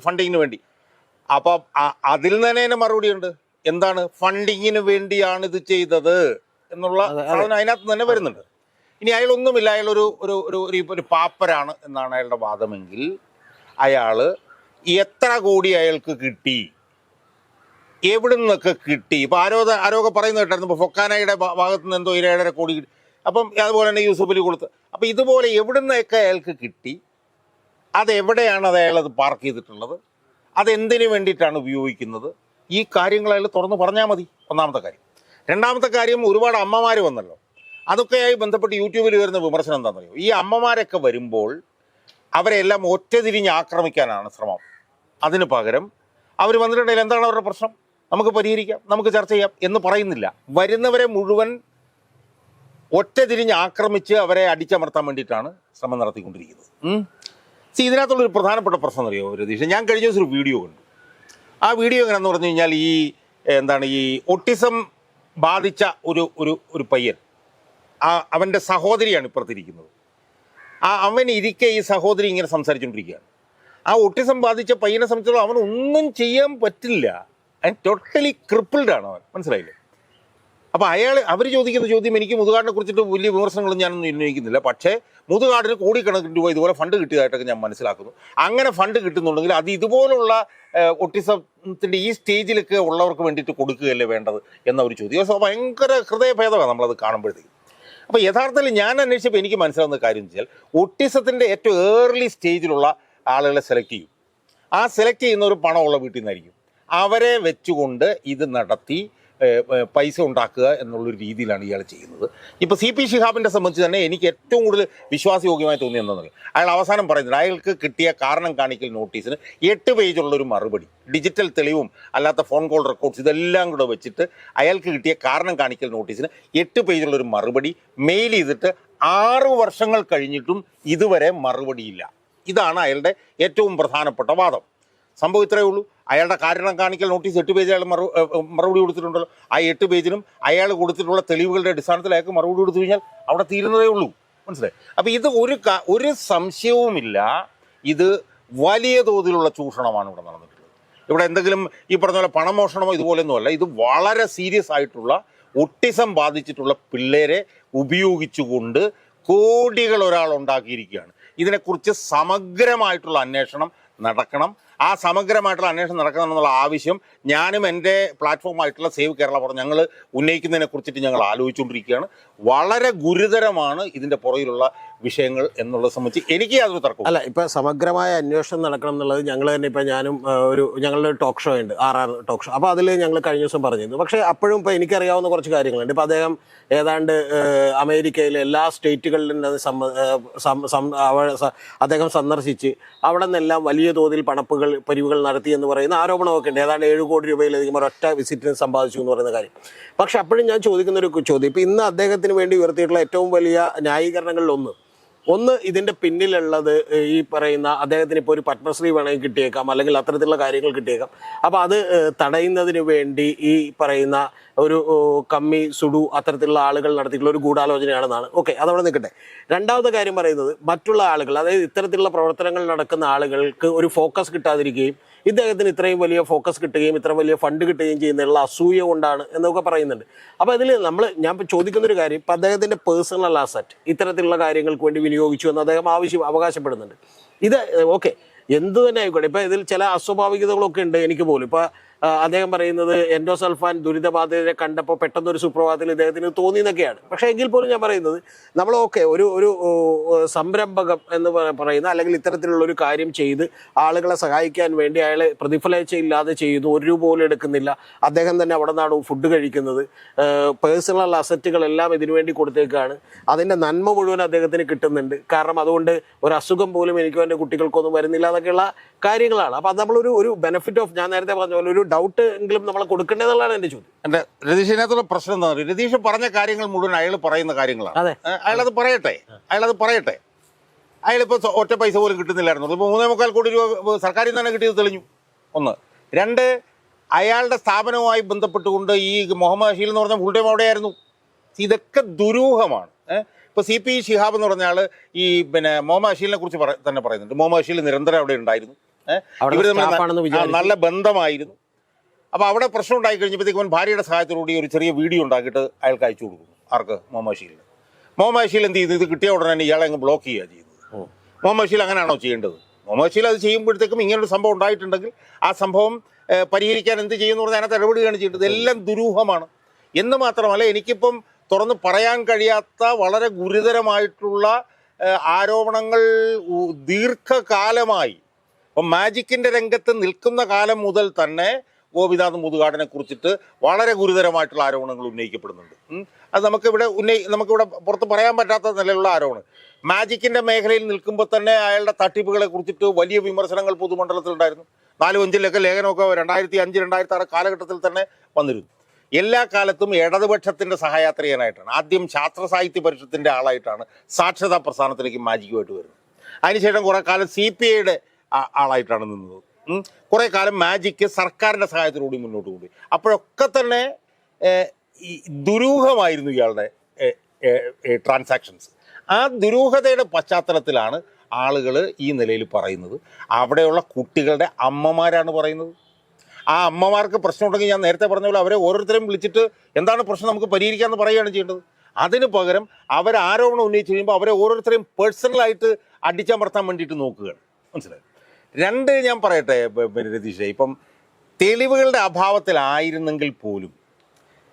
ഫണ്ടിങ്ങിന് വേണ്ടി. അപ്പം അതിൽ തന്നെ മറുപടിയുണ്ട്. എന്താണ്? ഫണ്ടിങ്ങിന് വേണ്ടിയാണ് ഇത് ചെയ്തത് എന്നുള്ള സാധനം അതിനകത്ത് തന്നെ വരുന്നുണ്ട്. ഇനി അയാളൊന്നുമില്ല, അയാൾ ഒരു പാപ്പരാണ് എന്നാണ് അയാളുടെ വാദമെങ്കിൽ, അയാൾ എത്ര കോടി അയാൾക്ക് കിട്ടി, എവിടെ നിന്നൊക്കെ കിട്ടി? ഇപ്പം ആരോഗ്യം പറയുന്നത് കേട്ടായിരുന്നു. ഇപ്പോൾ ഫൊക്കാനയുടെ ഭാഗത്ത് നിന്ന് എന്തോ 7.5 കോടി കിട്ടി. അപ്പം അതുപോലെ തന്നെ യൂസഫ് അലി കൊടുത്ത്. അപ്പം ഇതുപോലെ എവിടെ നിന്നൊക്കെ അയാൾക്ക് കിട്ടി, അതെവിടെയാണ് അയാളത് പാർക്ക് ചെയ്തിട്ടുള്ളത്, അതെന്തിനു വേണ്ടിയിട്ടാണ് ഉപയോഗിക്കുന്നത്, ഈ കാര്യങ്ങൾ അയാൾ തുറന്ന് പറഞ്ഞാൽ മതി. ഒന്നാമത്തെ കാര്യം. രണ്ടാമത്തെ കാര്യം, ഒരുപാട് അമ്മമാർ വന്നല്ലോ. അതൊക്കെയായി ബന്ധപ്പെട്ട് യൂട്യൂബിൽ വരുന്ന വിമർശനം എന്താണെന്നറിയോ? ഈ അമ്മമാരൊക്കെ വരുമ്പോൾ അവരെല്ലാം ഒറ്റതിരിഞ്ഞ് ആക്രമിക്കാനാണ് ശ്രമം. അതിന് പകരം അവർ വന്നിട്ടുണ്ടെങ്കിൽ എന്താണ് അവരുടെ പ്രശ്നം, നമുക്ക് പരിഹരിക്കാം, നമുക്ക് ചർച്ച ചെയ്യാം എന്ന് പറയുന്നില്ല. വരുന്നവരെ മുഴുവൻ ഒറ്റതിരിഞ്ഞ് ആക്രമിച്ച് അവരെ അടിച്ചമർത്താൻ വേണ്ടിയിട്ടാണ് ശ്രമം നടത്തിക്കൊണ്ടിരിക്കുന്നത്. ഇതിനകത്തുള്ളൊരു പ്രധാനപ്പെട്ട പ്രശ്നം അറിയോ രതീഷ്? ഞാൻ കഴിഞ്ഞ ദിവസം ഒരു വീഡിയോ കണ്ടു. ആ വീഡിയോ എങ്ങനെയാണെന്ന് പറഞ്ഞു കഴിഞ്ഞാൽ, ഈ ഒട്ടിസം ബാധിച്ച ഒരു പയ്യൻ, അവൻ്റെ സഹോദരിയാണ് ഇപ്പുറത്തിരിക്കുന്നത്. അവൻ ഇരിക്കെ ഈ സഹോദരി ഇങ്ങനെ സംസാരിച്ചുകൊണ്ടിരിക്കുകയാണ്. ആ ഒട്ടിസം ബാധിച്ച പയ്യനെ സംബന്ധിച്ചിടത്തോളം അവനൊന്നും ചെയ്യാൻ പറ്റില്ല. അവൻ ടോട്ടലി ക്രിപ്പിൾഡ് ആണ് അവൻ. മനസ്സിലായില്ലേ? അപ്പോൾ അവർ ചോദിക്കുന്ന ചോദ്യം, എനിക്ക് മുതുകാടിനെ കുറിച്ചിട്ട് വലിയ വിമർശനങ്ങളും ഞാനൊന്നും ഉന്നയിക്കുന്നില്ല. പക്ഷേ മുതുകാടിന് കോടിക്കണക്കിന് രൂപ ഇതുപോലെ ഫണ്ട് കിട്ടിയതായിട്ടൊക്കെ ഞാൻ മനസ്സിലാക്കുന്നു. അങ്ങനെ ഫണ്ട് കിട്ടുന്നുണ്ടെങ്കിൽ അത് ഇതുപോലുള്ള ഒട്ടിസത്തിൻ്റെ ഈ സ്റ്റേജിലൊക്കെ ഉള്ളവർക്ക് വേണ്ടിയിട്ട് കൊടുക്കുകയല്ലേ വേണ്ടത് എന്ന ഒരു ചോദ്യം. ഭയങ്കര ഹൃദയഭേദമാണ് നമ്മളത് കാണുമ്പോഴത്തേക്കും. അപ്പോൾ യഥാർത്ഥത്തിൽ ഞാൻ അന്വേഷിച്ചപ്പോൾ എനിക്ക് മനസ്സിലാവുന്ന കാര്യം എന്ന് വെച്ചാൽ, ഒട്ടിസത്തിൻ്റെ ഏറ്റവും ഏർലി സ്റ്റേജിലുള്ള ആളുകളെ സെലക്ട് ചെയ്യും. ആ സെലക്ട് ചെയ്യുന്ന ഒരു പണമുള്ള വീട്ടിൽ നിന്നായിരിക്കും. അവരെ വെച്ചുകൊണ്ട് ഇത് നടത്തി പൈസ ഉണ്ടാക്കുക എന്നുള്ളൊരു രീതിയിലാണ് ഇയാൾ ചെയ്യുന്നത്. ഇപ്പോൾ CP ഷിഹാബിൻ്റെ സംബന്ധിച്ച് തന്നെ എനിക്ക് ഏറ്റവും കൂടുതൽ വിശ്വാസയോഗ്യമായി തോന്നി എന്താണെന്ന്, അയാൾ അവസാനം പറയുന്നത്, അയാൾക്ക് കിട്ടിയ കാരണം കാണിക്കൽ നോട്ടീസിന് 8 പേജുള്ളൊരു മറുപടി, ഡിജിറ്റൽ തെളിവും അല്ലാത്ത ഫോൺ കോൾ റെക്കോർഡ്സ് ഇതെല്ലാം കൂടെ വെച്ചിട്ട് അയാൾക്ക് കിട്ടിയ കാരണം കാണിക്കൽ നോട്ടീസിന് 8 പേജുള്ളൊരു മറുപടി മെയിൽ ചെയ്തിട്ട് 6 വർഷങ്ങൾ കഴിഞ്ഞിട്ടും ഇതുവരെ മറുപടിയില്ല. ഇതാണ് അയാളുടെ ഏറ്റവും പ്രധാനപ്പെട്ട വാദം. സംഭവം ഇത്രയേ ഉള്ളൂ. അയാളുടെ കാരണം കാണിക്കൽ നോട്ടീസ് 8 പേജ് അയാൾ മറുപടി കൊടുത്തിട്ടുണ്ടല്ലോ. ആ 8 പേജിനും അയാൾ കൊടുത്തിട്ടുള്ള തെളിവുകളുടെ അടിസ്ഥാനത്തിൽ അയാൾക്ക് മറുപടി കൊടുത്തു കഴിഞ്ഞാൽ അവിടെ തീരുന്നതേ ഉള്ളൂ. മനസ്സിലായി? അപ്പോൾ ഇത് ഒരു സംശയവുമില്ല, ഇത് വലിയ തോതിലുള്ള ചൂഷണമാണ് ഇവിടെ നടന്നിട്ടുള്ളത്. ഇവിടെ എന്തെങ്കിലും ഈ പറഞ്ഞ പോലെ പണമോഷണമോ ഇതുപോലെയൊന്നുമല്ല. ഇത് വളരെ സീരിയസ് ആയിട്ടുള്ള ഒട്ടിസം ബാധിച്ചിട്ടുള്ള പിള്ളേരെ ഉപയോഗിച്ചുകൊണ്ട് കോടികൾ ഒരാൾ ഉണ്ടാക്കിയിരിക്കുകയാണ്. ഇതിനെക്കുറിച്ച് സമഗ്രമായിട്ടുള്ള അന്വേഷണം നടക്കണം. ആ സമഗ്രമായിട്ടുള്ള അന്വേഷണം നടക്കണമെന്നുള്ള ആവശ്യം ഞാനും എൻ്റെ പ്ലാറ്റ്ഫോമായിട്ടുള്ള സേവ് കേരള പറഞ്ഞു ഞങ്ങൾ ഉന്നയിക്കുന്നതിനെ കുറിച്ചിട്ട് ഞങ്ങൾ ആലോചിച്ചുകൊണ്ടിരിക്കുകയാണ്. വളരെ ഗുരുതരമാണ് ഇതിൻ്റെ പുറകിലുള്ള വിഷയങ്ങൾ എന്നുള്ളത് സംബന്ധിച്ച് എനിക്ക് യാതൊരു തർക്കവും അല്ല. ഇപ്പം സമഗ്രമായ അന്വേഷണം നടക്കണം എന്നുള്ളത് ഞങ്ങൾ തന്നെ ഇപ്പം ഞാനും ഞങ്ങളുടെ ടോക്ക് ഷോ ഉണ്ട്, RR ടോക്ക് ഷോ. അപ്പോൾ അതിൽ ഞങ്ങൾ കഴിഞ്ഞ ദിവസം പറഞ്ഞിരുന്നു. പക്ഷേ അപ്പോഴും ഇപ്പോൾ എനിക്കറിയാവുന്ന കുറച്ച് കാര്യങ്ങളുണ്ട്. ഇപ്പം അദ്ദേഹം ഏതാണ്ട് അമേരിക്കയിലെ എല്ലാ സ്റ്റേറ്റുകളിലും അദ്ദേഹം സന്ദർശിച്ച് അവിടെ നിന്നെല്ലാം വലിയ തോതിൽ പിരിവുകൾ നടത്തി എന്ന് പറയുന്ന ആരോപണമൊക്കെ ഉണ്ട്. ഏതാണ്ട് 7 കോടി രൂപയിലധികം ഒരൊറ്റ വിസിറ്റിന് സമ്പാദിച്ചു എന്ന് പറയുന്ന കാര്യം. പക്ഷെ അപ്പോഴും ഞാൻ ചോദിക്കുന്നൊരു ചോദ്യം, ഇപ്പം ഇന്ന് അദ്ദേഹത്തിന് വേണ്ടി ഉയർത്തിയിട്ടുള്ള ഏറ്റവും വലിയ ന്യായീകരണങ്ങളിലൊന്ന് ഇതിൻ്റെ പിന്നിലുള്ളത് ഈ പറയുന്ന അദ്ദേഹത്തിന് ഇപ്പോൾ ഒരു പത്മശ്രീ വേണമെങ്കിൽ കിട്ടിയേക്കാം, അല്ലെങ്കിൽ അത്തരത്തിലുള്ള കാര്യങ്ങൾ കിട്ടിയേക്കാം. അപ്പോൾ അത് തടയുന്നതിന് വേണ്ടി ഈ പറയുന്ന ഒരു കമ്മി സുഡു അത്തരത്തിലുള്ള ആളുകൾ നടത്തിയിട്ടുള്ള ഒരു ഗൂഢാലോചനയാണെന്നാണ്. ഓക്കെ, അതവിടെ നിൽക്കട്ടെ. രണ്ടാമത്തെ കാര്യം പറയുന്നത്, മറ്റുള്ള ആളുകൾ, അതായത് ഇത്തരത്തിലുള്ള പ്രവർത്തനങ്ങൾ നടക്കുന്ന ആളുകൾക്ക് ഒരു ഫോക്കസ് കിട്ടാതിരിക്കുകയും ഇദ്ദേഹത്തിന് ഇത്രയും വലിയ ഫോക്കസ് കിട്ടുകയും ഇത്ര വലിയ ഫണ്ട് കിട്ടുകയും ചെയ്യുന്നതിനുള്ള അസൂയ കൊണ്ടാണ് എന്നൊക്കെ പറയുന്നുണ്ട്. അപ്പോൾ ഇതിൽ ഞാൻ ചോദിക്കുന്നൊരു കാര്യം, ഇപ്പം അദ്ദേഹത്തിൻ്റെ പേഴ്സണൽ അസറ്റ് ഇത്തരത്തിലുള്ള കാര്യങ്ങൾക്ക് വേണ്ടി വിനിയോഗിച്ചു എന്ന് അദ്ദേഹം അവകാശപ്പെടുന്നുണ്ട്. ഇത് ഓക്കെ, എന്തു തന്നെ ആയിക്കോട്ടെ. ഇപ്പം ഇതിൽ ചില അസ്വാഭാവികതകളൊക്കെ ഉണ്ട് എനിക്ക് പോലും. ഇപ്പം അദ്ദേഹം പറയുന്നത് എൻഡോസൾഫാൻ ദുരിതബാധിതരെ കണ്ടപ്പോൾ പെട്ടെന്നൊരു സുപ്രഭാതത്തിൽ ഇദ്ദേഹത്തിന് തോന്നി എന്നൊക്കെയാണ്. പക്ഷേ എങ്കിൽ പോലും ഞാൻ പറയുന്നത്, നമ്മളൊക്കെ ഒരു സംരംഭകം എന്ന് പറയുന്ന, അല്ലെങ്കിൽ ഇത്തരത്തിലുള്ള ഒരു കാര്യം ചെയ്ത് ആളുകളെ സഹായിക്കാൻ വേണ്ടി അയാളെ പ്രതിഫലേച്ഛയില്ലാതെ ചെയ്യുന്നു, 1 രൂപ പോലും എടുക്കുന്നില്ല. അദ്ദേഹം തന്നെ അവിടെ നിന്നാണ് ഫുഡ് കഴിക്കുന്നത്. പേഴ്സണൽ അസറ്റുകളെല്ലാം ഇതിനു വേണ്ടി കൊടുത്തേക്കാണ്. അതിൻ്റെ നന്മ മുഴുവൻ അദ്ദേഹത്തിന് കിട്ടുന്നുണ്ട്. കാരണം അതുകൊണ്ട് ഒരു അസുഖം പോലും എനിക്കും എൻ്റെ കുട്ടികൾക്കൊന്നും വരുന്നില്ല എന്നൊക്കെയുള്ള കാര്യങ്ങളാണ്. അപ്പോൾ അത് നമ്മളൊരു ബെനിഫിറ്റ് ഓഫ്, ഞാൻ നേരത്തെ പറഞ്ഞ പോലെ, ഒരു ഡൗട്ട് എങ്കിലും നമ്മൾ കൊടുക്കേണ്ടതെന്നുള്ളതാണ് എൻ്റെ ചോദ്യം. എൻ്റെ രതീഷിനകത്തുള്ള പ്രശ്നം എന്താ പറയുക, രതീഷ് പറഞ്ഞ കാര്യങ്ങൾ മുഴുവൻ അയാൾ പറയുന്ന കാര്യങ്ങളാണ്. അതെ, അയാളത് പറയട്ടെ. അയാളിപ്പോൾ ഒറ്റ പൈസ പോലും കിട്ടുന്നില്ലായിരുന്നു. ഇപ്പോൾ 3.25 കോടി രൂപ സർക്കാരിൽ നിന്ന് തന്നെ കിട്ടിയത് തെളിഞ്ഞു. 1. 2, അയാളുടെ സ്ഥാപനവുമായി ബന്ധപ്പെട്ടുകൊണ്ട് ഈ മുഹമ്മദ് അഷീൽ എന്ന് പറഞ്ഞ ഫുൾ ടൈം അവിടെയായിരുന്നു. ഇതൊക്കെ ദുരൂഹമാണ്. ഇപ്പോൾ CP ശിഹാബ് എന്ന് പറഞ്ഞാൽ ഈ മുഹമ്മദ് അഷീലിനെ കുറിച്ച് തന്നെ പറയുന്നുണ്ട്. മുഹമ്മദ് അഷീൽ നിരന്തരം അവിടെ ഉണ്ടായിരുന്നു, ഇവർ തമ്മിൽ നല്ല ബന്ധമായിരുന്നു. അപ്പോൾ അവിടെ പ്രശ്നം ഉണ്ടായി കഴിഞ്ഞപ്പോഴത്തേക്കും ഭാര്യയുടെ സഹായത്തോടുകൂടി ഒരു ചെറിയ വീഡിയോ ഉണ്ടാക്കിയിട്ട് അയാൾക്ക് അയച്ചു കൊടുക്കുന്നു. ആർക്ക്? മുഹമ്മദ് അഷീൽ എന്ത് ചെയ്തു? ഇത് കിട്ടിയ ഉടനെ തന്നെ ഇയാളെ അങ്ങ് ബ്ലോക്ക് ചെയ്യുക ചെയ്യുന്നത്. മുഹമ്മദ് അഷീൽ അങ്ങനെയാണോ ചെയ്യേണ്ടത്? മുഹമ്മദ് അഷീൽ അത് ചെയ്യുമ്പോഴത്തേക്കും ഇങ്ങനൊരു സംഭവം ഉണ്ടായിട്ടുണ്ടെങ്കിൽ ആ സംഭവം പരിഹരിക്കാൻ എന്ത് ചെയ്യുമെന്ന് പറഞ്ഞാൽ അതിനകത്ത് ഇടപെടുകയാണ് ചെയ്യേണ്ടത്. എല്ലാം ദുരൂഹമാണ്. എന്ന് മാത്രമല്ല, എനിക്കിപ്പം തുറന്ന് പറയാൻ കഴിയാത്ത വളരെ ഗുരുതരമായിട്ടുള്ള ആരോപണങ്ങൾ ദീർഘകാലമായി, ഇപ്പം മാജിക്കിൻ്റെ രംഗത്ത് നിൽക്കുന്ന കാലം മുതൽ തന്നെ ഗോപിനാഥ് മുതുകാടിനെ കുറിച്ചിട്ട് വളരെ ഗുരുതരമായിട്ടുള്ള ആരോപണങ്ങൾ ഉന്നയിക്കപ്പെടുന്നുണ്ട്. അത് നമുക്കിവിടെ പുറത്ത് പറയാൻ പറ്റാത്ത നിലയിലുള്ള ആരോപണം. മാജിക്കിൻ്റെ മേഖലയിൽ നിൽക്കുമ്പോൾ തന്നെ അയാളുടെ തട്ടിപ്പുകളെ കുറിച്ചിട്ട് വലിയ വിമർശനങ്ങൾ പൊതുമണ്ഡലത്തിലുണ്ടായിരുന്നു. 4-5 ലേഖനമൊക്കെ 2005-2006 കാലഘട്ടത്തിൽ തന്നെ വന്നിരുന്നു. എല്ലാ കാലത്തും ഇടതുപക്ഷത്തിൻ്റെ സഹയാത്രികനായിട്ടാണ്, ആദ്യം ശാസ്ത്ര സാഹിത്യ പരിഷത്തിൻ്റെ ആളായിട്ടാണ് സാക്ഷരതാ പ്രസ്ഥാനത്തിലേക്ക് മാജിക്കുമായിട്ട് വരുന്നത്. അതിനുശേഷം കുറേ കാലം CPIയുടെ ആളായിട്ടാണ് നിന്നത്. കുറേ കാലം മാജിക്ക് സർക്കാരിൻ്റെ സഹായത്തോടുകൂടി മുന്നോട്ട് കൊണ്ടുപോയി. അപ്പോഴൊക്കെ തന്നെ ഈ ദുരൂഹമായിരുന്നു ഇയാളുടെ ട്രാൻസാക്ഷൻസ്. ആ ദുരൂഹതയുടെ പശ്ചാത്തലത്തിലാണ് ആളുകൾ ഈ നിലയിൽ പറയുന്നത്. അവിടെയുള്ള കുട്ടികളുടെ അമ്മമാരാണ് പറയുന്നത്. ആ അമ്മമാർക്ക് പ്രശ്നമുണ്ടെങ്കിൽ ഞാൻ നേരത്തെ പറഞ്ഞ പോലെ അവരെ ഓരോരുത്തരെയും വിളിച്ചിട്ട് എന്താണ് പ്രശ്നം, നമുക്ക് പരിഹരിക്കാമെന്ന് പറയുകയാണ് ചെയ്യേണ്ടത്. അതിന് പകരം അവർ ആരോപണം ഉന്നയിച്ച് കഴിയുമ്പോൾ അവരെ ഓരോരുത്തരെയും പേഴ്സണലായിട്ട് അടിച്ചമർത്താൻ വേണ്ടിയിട്ട് നോക്കുകയാണ്. മനസ്സിലായി? 2, ഞാൻ പറയട്ടെ രതീഷേ, ഇപ്പം തെളിവുകളുടെ അഭാവത്തിലായിരുന്നെങ്കിൽ പോലും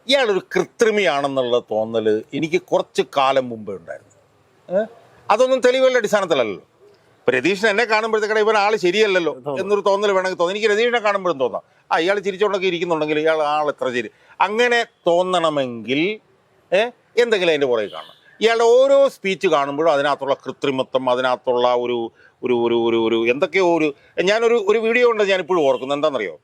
ഇയാളൊരു കൃത്രിമിയാണെന്നുള്ള തോന്നൽ എനിക്ക് കുറച്ച് കാലം മുമ്പേ ഉണ്ടായിരുന്നു. അതൊന്നും തെളിവുകളുടെ അടിസ്ഥാനത്തിലല്ലോ. ഇപ്പം രതീഷിനെ എന്നെ കാണുമ്പോഴത്തേക്കടെ ഇവൻ ആൾ ശരിയല്ലല്ലോ എന്നൊരു തോന്നൽ വേണമെങ്കിൽ തോന്നി. എനിക്ക് രതീഷിനെ കാണുമ്പോഴും തോന്നാം, ഇയാൾ ചിരിച്ചുകൊണ്ടൊക്കെ ഇരിക്കുന്നുണ്ടെങ്കിൽ ഇയാൾ എത്ര ശരി. അങ്ങനെ തോന്നണമെങ്കിൽ എന്തെങ്കിലും അതിൻ്റെ പുറകെ കാണണം. ഇയാളുടെ ഓരോ സ്പീച്ച് കാണുമ്പോഴും അതിനകത്തുള്ള കൃത്രിമത്വം, അതിനകത്തുള്ള ഒരു ഒരു ഒരു ഒരു ഒരു എന്തൊക്കെയോ ഞാനൊരു വീഡിയോ ഉണ്ട് ഞാനിപ്പോഴും ഓർക്കുന്നത്. എന്താണെന്നറിയോ?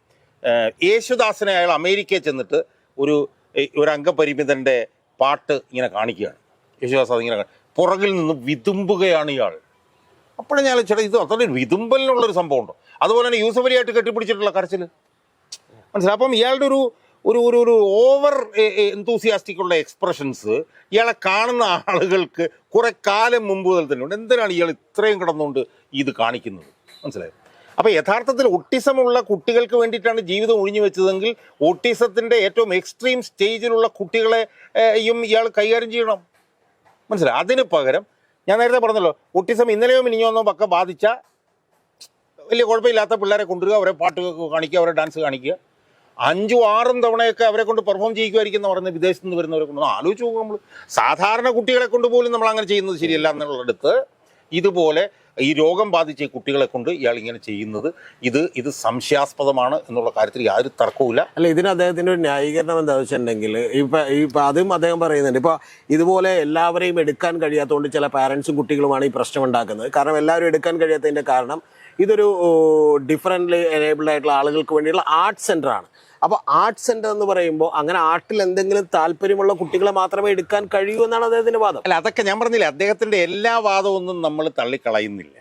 യേശുദാസിനെ അയാൾ അമേരിക്കയിൽ ചെന്നിട്ട് ഒരു അംഗപരിമിതൻ്റെ പാട്ട് ഇങ്ങനെ കാണിക്കുകയാണ്. യേശുദാസ് അതിങ്ങനെ പുറകിൽ നിന്ന് വിതുമ്പുകയാണ് ഇയാൾ. അപ്പോഴും ഞാൻ ചേട്ടാ, ഇത് അത്രയും വിതുമ്പലിനുള്ളൊരു സംഭവം ഉണ്ടോ? അതുപോലെ തന്നെ യൂസഫ് അലിയായിട്ട് കെട്ടിപ്പിടിച്ചിട്ടുള്ള കരച്ചിൽ, മനസ്സിലായി? അപ്പം ഇയാളുടെ ഒരു ഓവർ എന്തൂസിയാസ്റ്റിക്കുള്ള എക്സ്പ്രഷൻസ് ഇയാളെ കാണുന്ന ആളുകൾക്ക് കുറെ കാലം മുമ്പ് മുതൽ തന്നെ ഉണ്ട്. എന്തിനാണ് ഇയാൾ ഇത്രയും കിടന്നുകൊണ്ട് ഇത് കാണിക്കുന്നത്? മനസ്സിലായോ? അപ്പോൾ യഥാർത്ഥത്തിൽ ഒട്ടിസമുള്ള കുട്ടികൾക്ക് വേണ്ടിയിട്ടാണ് ജീവിതം ഒഴിഞ്ഞു വെച്ചതെങ്കിൽ ഓട്ടിസത്തിൻ്റെ ഏറ്റവും എക്സ്ട്രീം സ്റ്റേജിലുള്ള കുട്ടികളെയും ഇയാൾ കൈകാര്യം ചെയ്യണം. മനസ്സിലായി? അതിന് പകരം ഞാൻ നേരത്തെ പറഞ്ഞല്ലോ, ഓട്ടിസം ഇന്നലെയോ മിനിഞ്ഞോന്നോ ഒക്കെ ബാധിച്ച വലിയ കുഴപ്പമില്ലാത്ത പിള്ളേരെ കൊണ്ടുവരിക, അവരെ പാട്ട് കാണിക്കുക, അവരെ ഡാൻസ് കാണിക്കുക. 5-6 തവണയൊക്കെ അവരെ കൊണ്ട് പെർഫോം ചെയ്യിക്കുമായിരിക്കും എന്ന് പറയുന്നത് വിദേശത്ത് നിന്ന് വരുന്നവരെ കൊണ്ട്. ആലോചിച്ച് നോക്കും നമ്മൾ. സാധാരണ കുട്ടികളെ കൊണ്ട് പോലും നമ്മൾ അങ്ങനെ ചെയ്യുന്നത് ശരിയല്ല എന്നുള്ളടുത്ത് ഇതുപോലെ ഈ രോഗം ബാധിച്ച കുട്ടികളെ കൊണ്ട് ഇയാൾ ഇങ്ങനെ ചെയ്യുന്നത് ഇത് സംശയാസ്പദമാണ് എന്നുള്ള കാര്യത്തിൽ യാതൊരു തർക്കവുമില്ല. അല്ല, ഇതിന് അദ്ദേഹത്തിൻ്റെ ഒരു ന്യായീകരണം എന്താണെന്ന് വെച്ചിട്ടുണ്ടെങ്കിൽ ഇപ്പം അതും അദ്ദേഹം പറയുന്നുണ്ട്. ഇപ്പോൾ ഇതുപോലെ എല്ലാവരെയും എടുക്കാൻ കഴിയാത്തതുകൊണ്ട് ചില പാരൻസും കുട്ടികളുമാണ് ഈ പ്രശ്നം ഉണ്ടാക്കുന്നത്. കാരണം എല്ലാവരും എടുക്കാൻ കഴിയാത്തതിൻ്റെ കാരണം ഇതൊരു ഡിഫറൻ്റ്ലി എനേബിൾഡ് ആയിട്ടുള്ള ആളുകൾക്ക് വേണ്ടിയുള്ള ആർട്ട് സെൻ്ററാണ്. അപ്പോൾ ആർട്ട് സെൻ്റർ എന്ന് പറയുമ്പോൾ അങ്ങനെ ആർട്ടിൽ എന്തെങ്കിലും താല്പര്യമുള്ള കുട്ടികളെ മാത്രമേ എടുക്കാൻ കഴിയൂ എന്നാണ് അദ്ദേഹത്തിൻ്റെ വാദം. അല്ല, അതൊക്കെ ഞാൻ പറഞ്ഞില്ല, അദ്ദേഹത്തിൻ്റെ എല്ലാ വാദമൊന്നും നമ്മൾ തള്ളിക്കളയുന്നില്ല.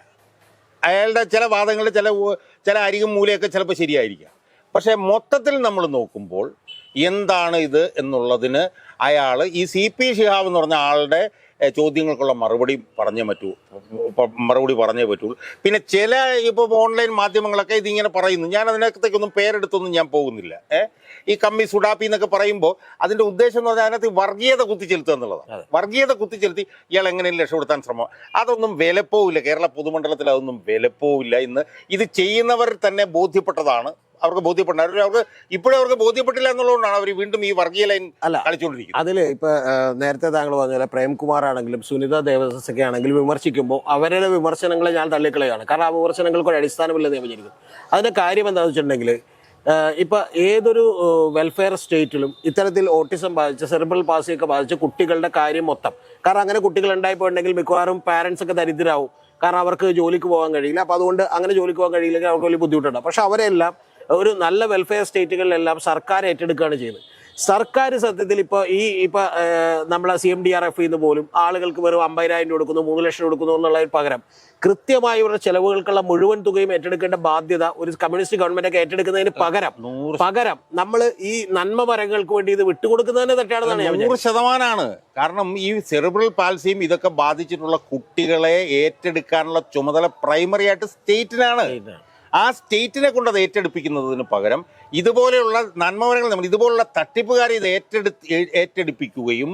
അയാളുടെ ചില വാദങ്ങൾ ചില അരികും മൂലയൊക്കെ ചിലപ്പോൾ ശരിയായിരിക്കാം. പക്ഷേ മൊത്തത്തിൽ നമ്മൾ നോക്കുമ്പോൾ എന്താണ് ഇത് എന്നുള്ളതിന് അയാൾ ഈ CP ശിഹാബ് എന്ന് പറഞ്ഞ ആളുടെ ചോദ്യങ്ങൾക്കുള്ള മറുപടി പറഞ്ഞേ പറ്റുള്ളൂ. പിന്നെ ചില ഇപ്പോൾ ഓൺലൈൻ മാധ്യമങ്ങളൊക്കെ ഇതിങ്ങനെ പറയുന്നു. ഞാൻ അതിനകത്തേക്കൊന്നും പേരെടുത്തൊന്നും ഞാൻ പോകുന്നില്ല. ഈ കമ്മി സുഡാപ്പി എന്നൊക്കെ പറയുമ്പോൾ അതിൻ്റെ ഉദ്ദേശം എന്ന് പറഞ്ഞാൽ അതിനകത്ത് വർഗീയത കുത്തിച്ചെലുത്തുക എന്നുള്ളതാണ്. വർഗീയത കുത്തിച്ചെലുത്തി ഇയാൾ എങ്ങനെയും രക്ഷപ്പെടുത്താൻ ശ്രമം. അതൊന്നും വിലപ്പോവില്ല. കേരള പൊതുമണ്ഡലത്തിൽ അതൊന്നും വിലപ്പോവില്ല. ഇന്ന് ഇത് ചെയ്യുന്നവർ തന്നെ ബോധ്യപ്പെട്ടതാണ്. അവർക്ക് ബോധ്യപ്പെട്ടാണ്. അവർക്ക് ബോധ്യപ്പെട്ടില്ല എന്നുള്ളതുകൊണ്ടാണ് അവർ വീണ്ടും ഈ വർഗീയ ലൈൻ കളിച്ചുകൊണ്ടിരിക്കുന്നത്. അതിൽ ഇപ്പൊ നേരത്തെ താങ്കൾ പറഞ്ഞ പോലെ പ്രേംകുമാർ ആണെങ്കിലും സുനിത ദേവദാസൊക്കെ ആണെങ്കിലും വിമർശിക്കുമ്പോൾ അവരുടെ വിമർശനങ്ങളെ ഞാൻ തള്ളിക്കളയാണ്. കാരണം ആ വിമർശനങ്ങൾക്ക് ഒരു അടിസ്ഥാനമില്ലെന്ന് ഞാൻ വിചാരിക്കുന്നു. അതിന്റെ കാര്യം എന്താണെന്ന് വെച്ചിട്ടുണ്ടെങ്കിൽ ഇപ്പൊ ഏതൊരു വെൽഫെയർ സ്റ്റേറ്റിലും ഇത്തരത്തിൽ ഓട്ടിസം ബാധിച്ച സെറിബ്രൽ പാസിയൊക്കെ ബാധിച്ച കുട്ടികളുടെ കാര്യം മൊത്തം, കാരണം അങ്ങനെ കുട്ടികൾ ഉണ്ടായിപ്പോയിട്ടുണ്ടെങ്കിൽ മിക്കവാറും പാരൻസ് ഒക്കെ ദരിദ്രരാവും. കാരണം അവർക്ക് ജോലിക്ക് പോകാൻ കഴിയില്ല. അപ്പോൾ അതുകൊണ്ട് അങ്ങനെ ജോലിക്ക് പോകാൻ കഴിയില്ലെങ്കിൽ അവർക്ക് വലിയ ബുദ്ധിമുട്ടുണ്ടാവും. പക്ഷെ അവരെല്ലാം ഒരു നല്ല വെൽഫെയർ സ്റ്റേറ്റുകളിലെല്ലാം സർക്കാർ ഏറ്റെടുക്കുകയാണ് ചെയ്യുന്നത്. സർക്കാർ സത്യത്തിൽ ഇപ്പോൾ നമ്മളെ CMDRF നിന്ന് പോലും ആളുകൾക്ക് വെറും 50,000 കൊടുക്കുന്നു, 3 ലക്ഷം കൊടുക്കുന്നു എന്നുള്ളതിന് പകരം കൃത്യമായി ഇവരുടെ ചെലവുകൾക്കുള്ള മുഴുവൻ തുകയും ഏറ്റെടുക്കേണ്ട ബാധ്യത ഒരു കമ്മ്യൂണിസ്റ്റ് ഗവൺമെന്റ് ഒക്കെ ഏറ്റെടുക്കുന്നതിന് പകരം നമ്മൾ ഈ നന്മ മരങ്ങൾക്ക് വേണ്ടി ഇത് വിട്ടുകൊടുക്കുന്നതിന് തെറ്റാണെന്നാണ് ഞാൻ 100%. കാരണം ഈ സെറിബ്രൽ പാൽസിയും ഇതൊക്കെ ബാധിച്ചിട്ടുള്ള കുട്ടികളെ ഏറ്റെടുക്കാനുള്ള ചുമതല പ്രൈമറി ആയിട്ട് സ്റ്റേറ്റിനാണ്. ആ സ്റ്റേറ്റിനെ കൊണ്ട് അത് ഏറ്റെടുപ്പിക്കുന്നതിന് പകരം ഇതുപോലെയുള്ള നന്മമരങ്ങൾ നമ്മൾ ഇതുപോലുള്ള തട്ടിപ്പുകാരെ ഇത് ഏറ്റെടുപ്പിക്കുകയും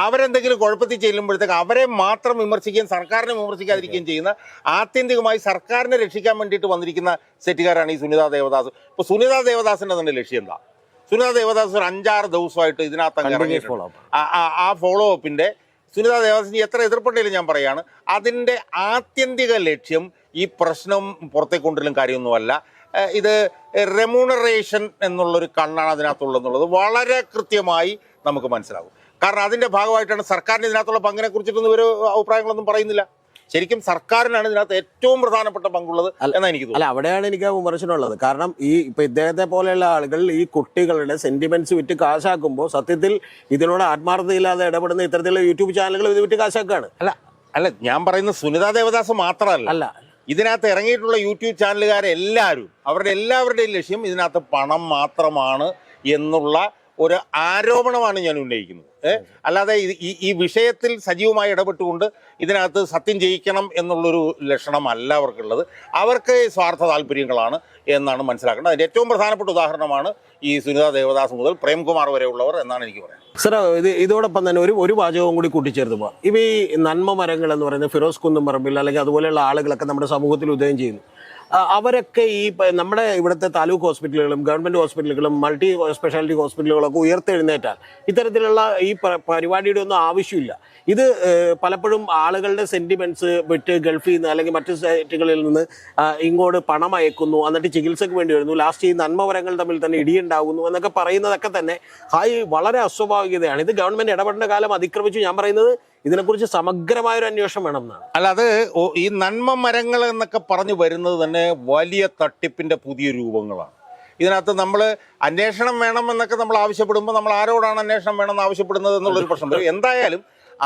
അവരെന്തെങ്കിലും കുഴപ്പത്തിൽ ചെല്ലുമ്പോഴത്തേക്ക് അവരെ മാത്രം വിമർശിക്കുകയും സർക്കാരിനെ വിമർശിക്കാതിരിക്കുകയും ചെയ്യുന്ന ആത്യന്തികമായി സർക്കാരിനെ രക്ഷിക്കാൻ വേണ്ടിയിട്ട് വന്നിരിക്കുന്ന സെറ്റുകാരാണ് ഈ സുനിത ദേവദാസ്. ഇപ്പോൾ സുനിത ദേവദാസിൻ്റെ തന്നെ ലക്ഷ്യം എന്താ? സുനിത ദേവദാസ് ഒരു 5-6 ദിവസമായിട്ട് ഇതിനകത്ത് ആ ഫോളോ അപ്പിൻ്റെ സുനിത ദേവദാസിന് എത്ര എതിർപ്പുണ്ടെങ്കിലും ഞാൻ പറയുകയാണ്, അതിൻ്റെ ആത്യന്തിക ലക്ഷ്യം ഈ പ്രശ്നം പുറത്തേക്ക് കൊണ്ടുവരും കാര്യമൊന്നുമല്ല. ഇത് റെമ്യൂണറേഷൻ എന്നുള്ളൊരു കണ്ണാണ് അതിനകത്തുള്ളതെന്നുള്ളത് വളരെ കൃത്യമായി നമുക്ക് മനസ്സിലാകും. കാരണം അതിൻ്റെ ഭാഗമായിട്ടാണ് സർക്കാരിന് ഇതിനകത്തുള്ള പങ്കിനെ കുറിച്ചിട്ടൊന്നും ഒരു അഭിപ്രായങ്ങളൊന്നും പറയുന്നില്ല. ശരിക്കും സർക്കാരിനാണ് ഇതിനകത്ത് ഏറ്റവും പ്രധാനപ്പെട്ട പങ്കുള്ളത് എന്നാണ് എനിക്ക് തോന്നുന്നത്. അല്ല, അവിടെയാണ് എനിക്ക് ആ വിമർശനമുള്ളത്. കാരണം ഇപ്പൊ ഇദ്ദേഹത്തെ പോലെയുള്ള ആളുകൾ ഈ കുട്ടികളുടെ സെന്റിമെന്റ്സ് വിറ്റ് കാശാക്കുമ്പോൾ സത്യത്തിൽ ഇതിനോട് ആത്മാർത്ഥതയില്ലാതെ ഇടപെടുന്ന ഇത്തരത്തിലുള്ള യൂട്യൂബ് ചാനലുകൾ ഇത് വിറ്റ് കാശാക്കാണ്. അല്ല ഞാൻ പറയുന്നത് സുനിത ദേവദാസ് മാത്രമല്ല, ഇതിനകത്ത് ഇറങ്ങിയിട്ടുള്ള യൂട്യൂബ് ചാനലുകാരെല്ലാവരും അവരുടെ എല്ലാവരുടെയും ലക്ഷ്യം ഇതിനകത്ത് പണം മാത്രമാണ് എന്നുള്ള ഒരു ആരോപണമാണ് ഞാൻ ഉന്നയിക്കുന്നത്. അല്ലാതെ ഈ വിഷയത്തിൽ സജീവമായി ഇടപെട്ടുകൊണ്ട് ഇതിനകത്ത് സത്യം ജയിക്കണം എന്നുള്ളൊരു ലക്ഷണമല്ല അവർക്കുള്ളത്. അവർക്ക് സ്വാർത്ഥ താല്പര്യങ്ങളാണ് എന്നാണ് മനസ്സിലാക്കേണ്ടത്. അതിൻ്റെ ഏറ്റവും പ്രധാനപ്പെട്ട ഉദാഹരണമാണ് ഈ സുനിത ദേവദാസ് മുതൽ പ്രേംകുമാർ വരെയുള്ളവർ എന്നാണ് എനിക്ക് പറയുന്നത്. സാർ, ഇതോടൊപ്പം തന്നെ ഒരു വാചകവും കൂടി കൂട്ടിച്ചേർത്ത് പോകാം. ഈ നന്മ മരങ്ങൾ എന്ന് പറയുന്നത് ഫിറോസ് കുന്നുംപറമ്പിൽ അല്ലെങ്കിൽ അതുപോലെയുള്ള ആളുകളൊക്കെ നമ്മുടെ സമൂഹത്തിൽ ഉദയം ചെയ്യുന്നു. അവരൊക്കെ ഈ നമ്മുടെ ഇവിടുത്തെ താലൂക്ക് ഹോസ്പിറ്റലുകളും ഗവൺമെൻറ് ഹോസ്പിറ്റലുകളും മൾട്ടി സ്പെഷ്യാലിറ്റി ഹോസ്പിറ്റലുകളൊക്കെ ഉയർത്തെഴുന്നേറ്റാൽ ഇത്തരത്തിലുള്ള ഈ പരിപാടിയുടെ ഒന്നും ആവശ്യമില്ല. ഇത് പലപ്പോഴും ആളുകളുടെ സെന്റിമെന്റ്സ് വിട്ട് ഗൾഫിൽ നിന്ന് അല്ലെങ്കിൽ മറ്റു സ്റ്റേറ്റുകളിൽ നിന്ന് ഇങ്ങോട്ട് പണം അയക്കുന്നു, എന്നിട്ട് ചികിത്സയ്ക്ക് വേണ്ടി വരുന്നു, ലാസ്റ്റ് ഈ നന്മമരങ്ങൾ തമ്മിൽ തന്നെ ഇടിയുണ്ടാകുന്നു എന്നൊക്കെ പറയുന്നതൊക്കെ തന്നെ വളരെ അസ്വാഭാവികതയാണ്. ഇത് ഗവൺമെന്റ് ഇടപെടേണ്ട കാലം അതിക്രമിച്ചു. ഞാൻ പറയുന്നത് ഇതിനെക്കുറിച്ച് സമഗ്രമായൊരു അന്വേഷണം വേണം എന്നാണ്. അല്ലാതെ ഈ നന്മ മരങ്ങൾ എന്നൊക്കെ പറഞ്ഞു വരുന്നത് തന്നെ വലിയ തട്ടിപ്പിന്റെ പുതിയ രൂപങ്ങളാണ്. ഇതിനകത്ത് നമ്മൾ അന്വേഷണം വേണം എന്നൊക്കെ നമ്മൾ ആവശ്യപ്പെടുമ്പോൾ നമ്മൾ ആരോടാണ് അന്വേഷണം വേണമെന്ന് ആവശ്യപ്പെടുന്നത് എന്നുള്ളൊരു പ്രശ്നം വരും. എന്തായാലും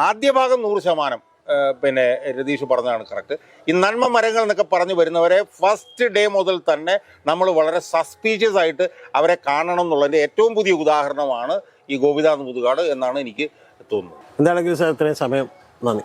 ആദ്യ ഭാഗം 100% പിന്നെ രതീഷ് പറഞ്ഞതാണ് കറക്റ്റ്. ഈ നന്മ മരങ്ങൾ എന്നൊക്കെ പറഞ്ഞു വരുന്നവരെ ഫസ്റ്റ് ഡേ മുതൽ തന്നെ നമ്മൾ വളരെ സസ്പീഷ്യസ് ആയിട്ട് അവരെ കാണണം എന്നുള്ളതിൻ്റെ ഏറ്റവും പുതിയ ഉദാഹരണമാണ് ഈ ഗോപിനാഥ് മുതുകാട് എന്നാണ് എനിക്ക് തോന്നുന്നത്. എന്താണെങ്കിലും സാർ, ഇത്രയും സമയം നന്ദി.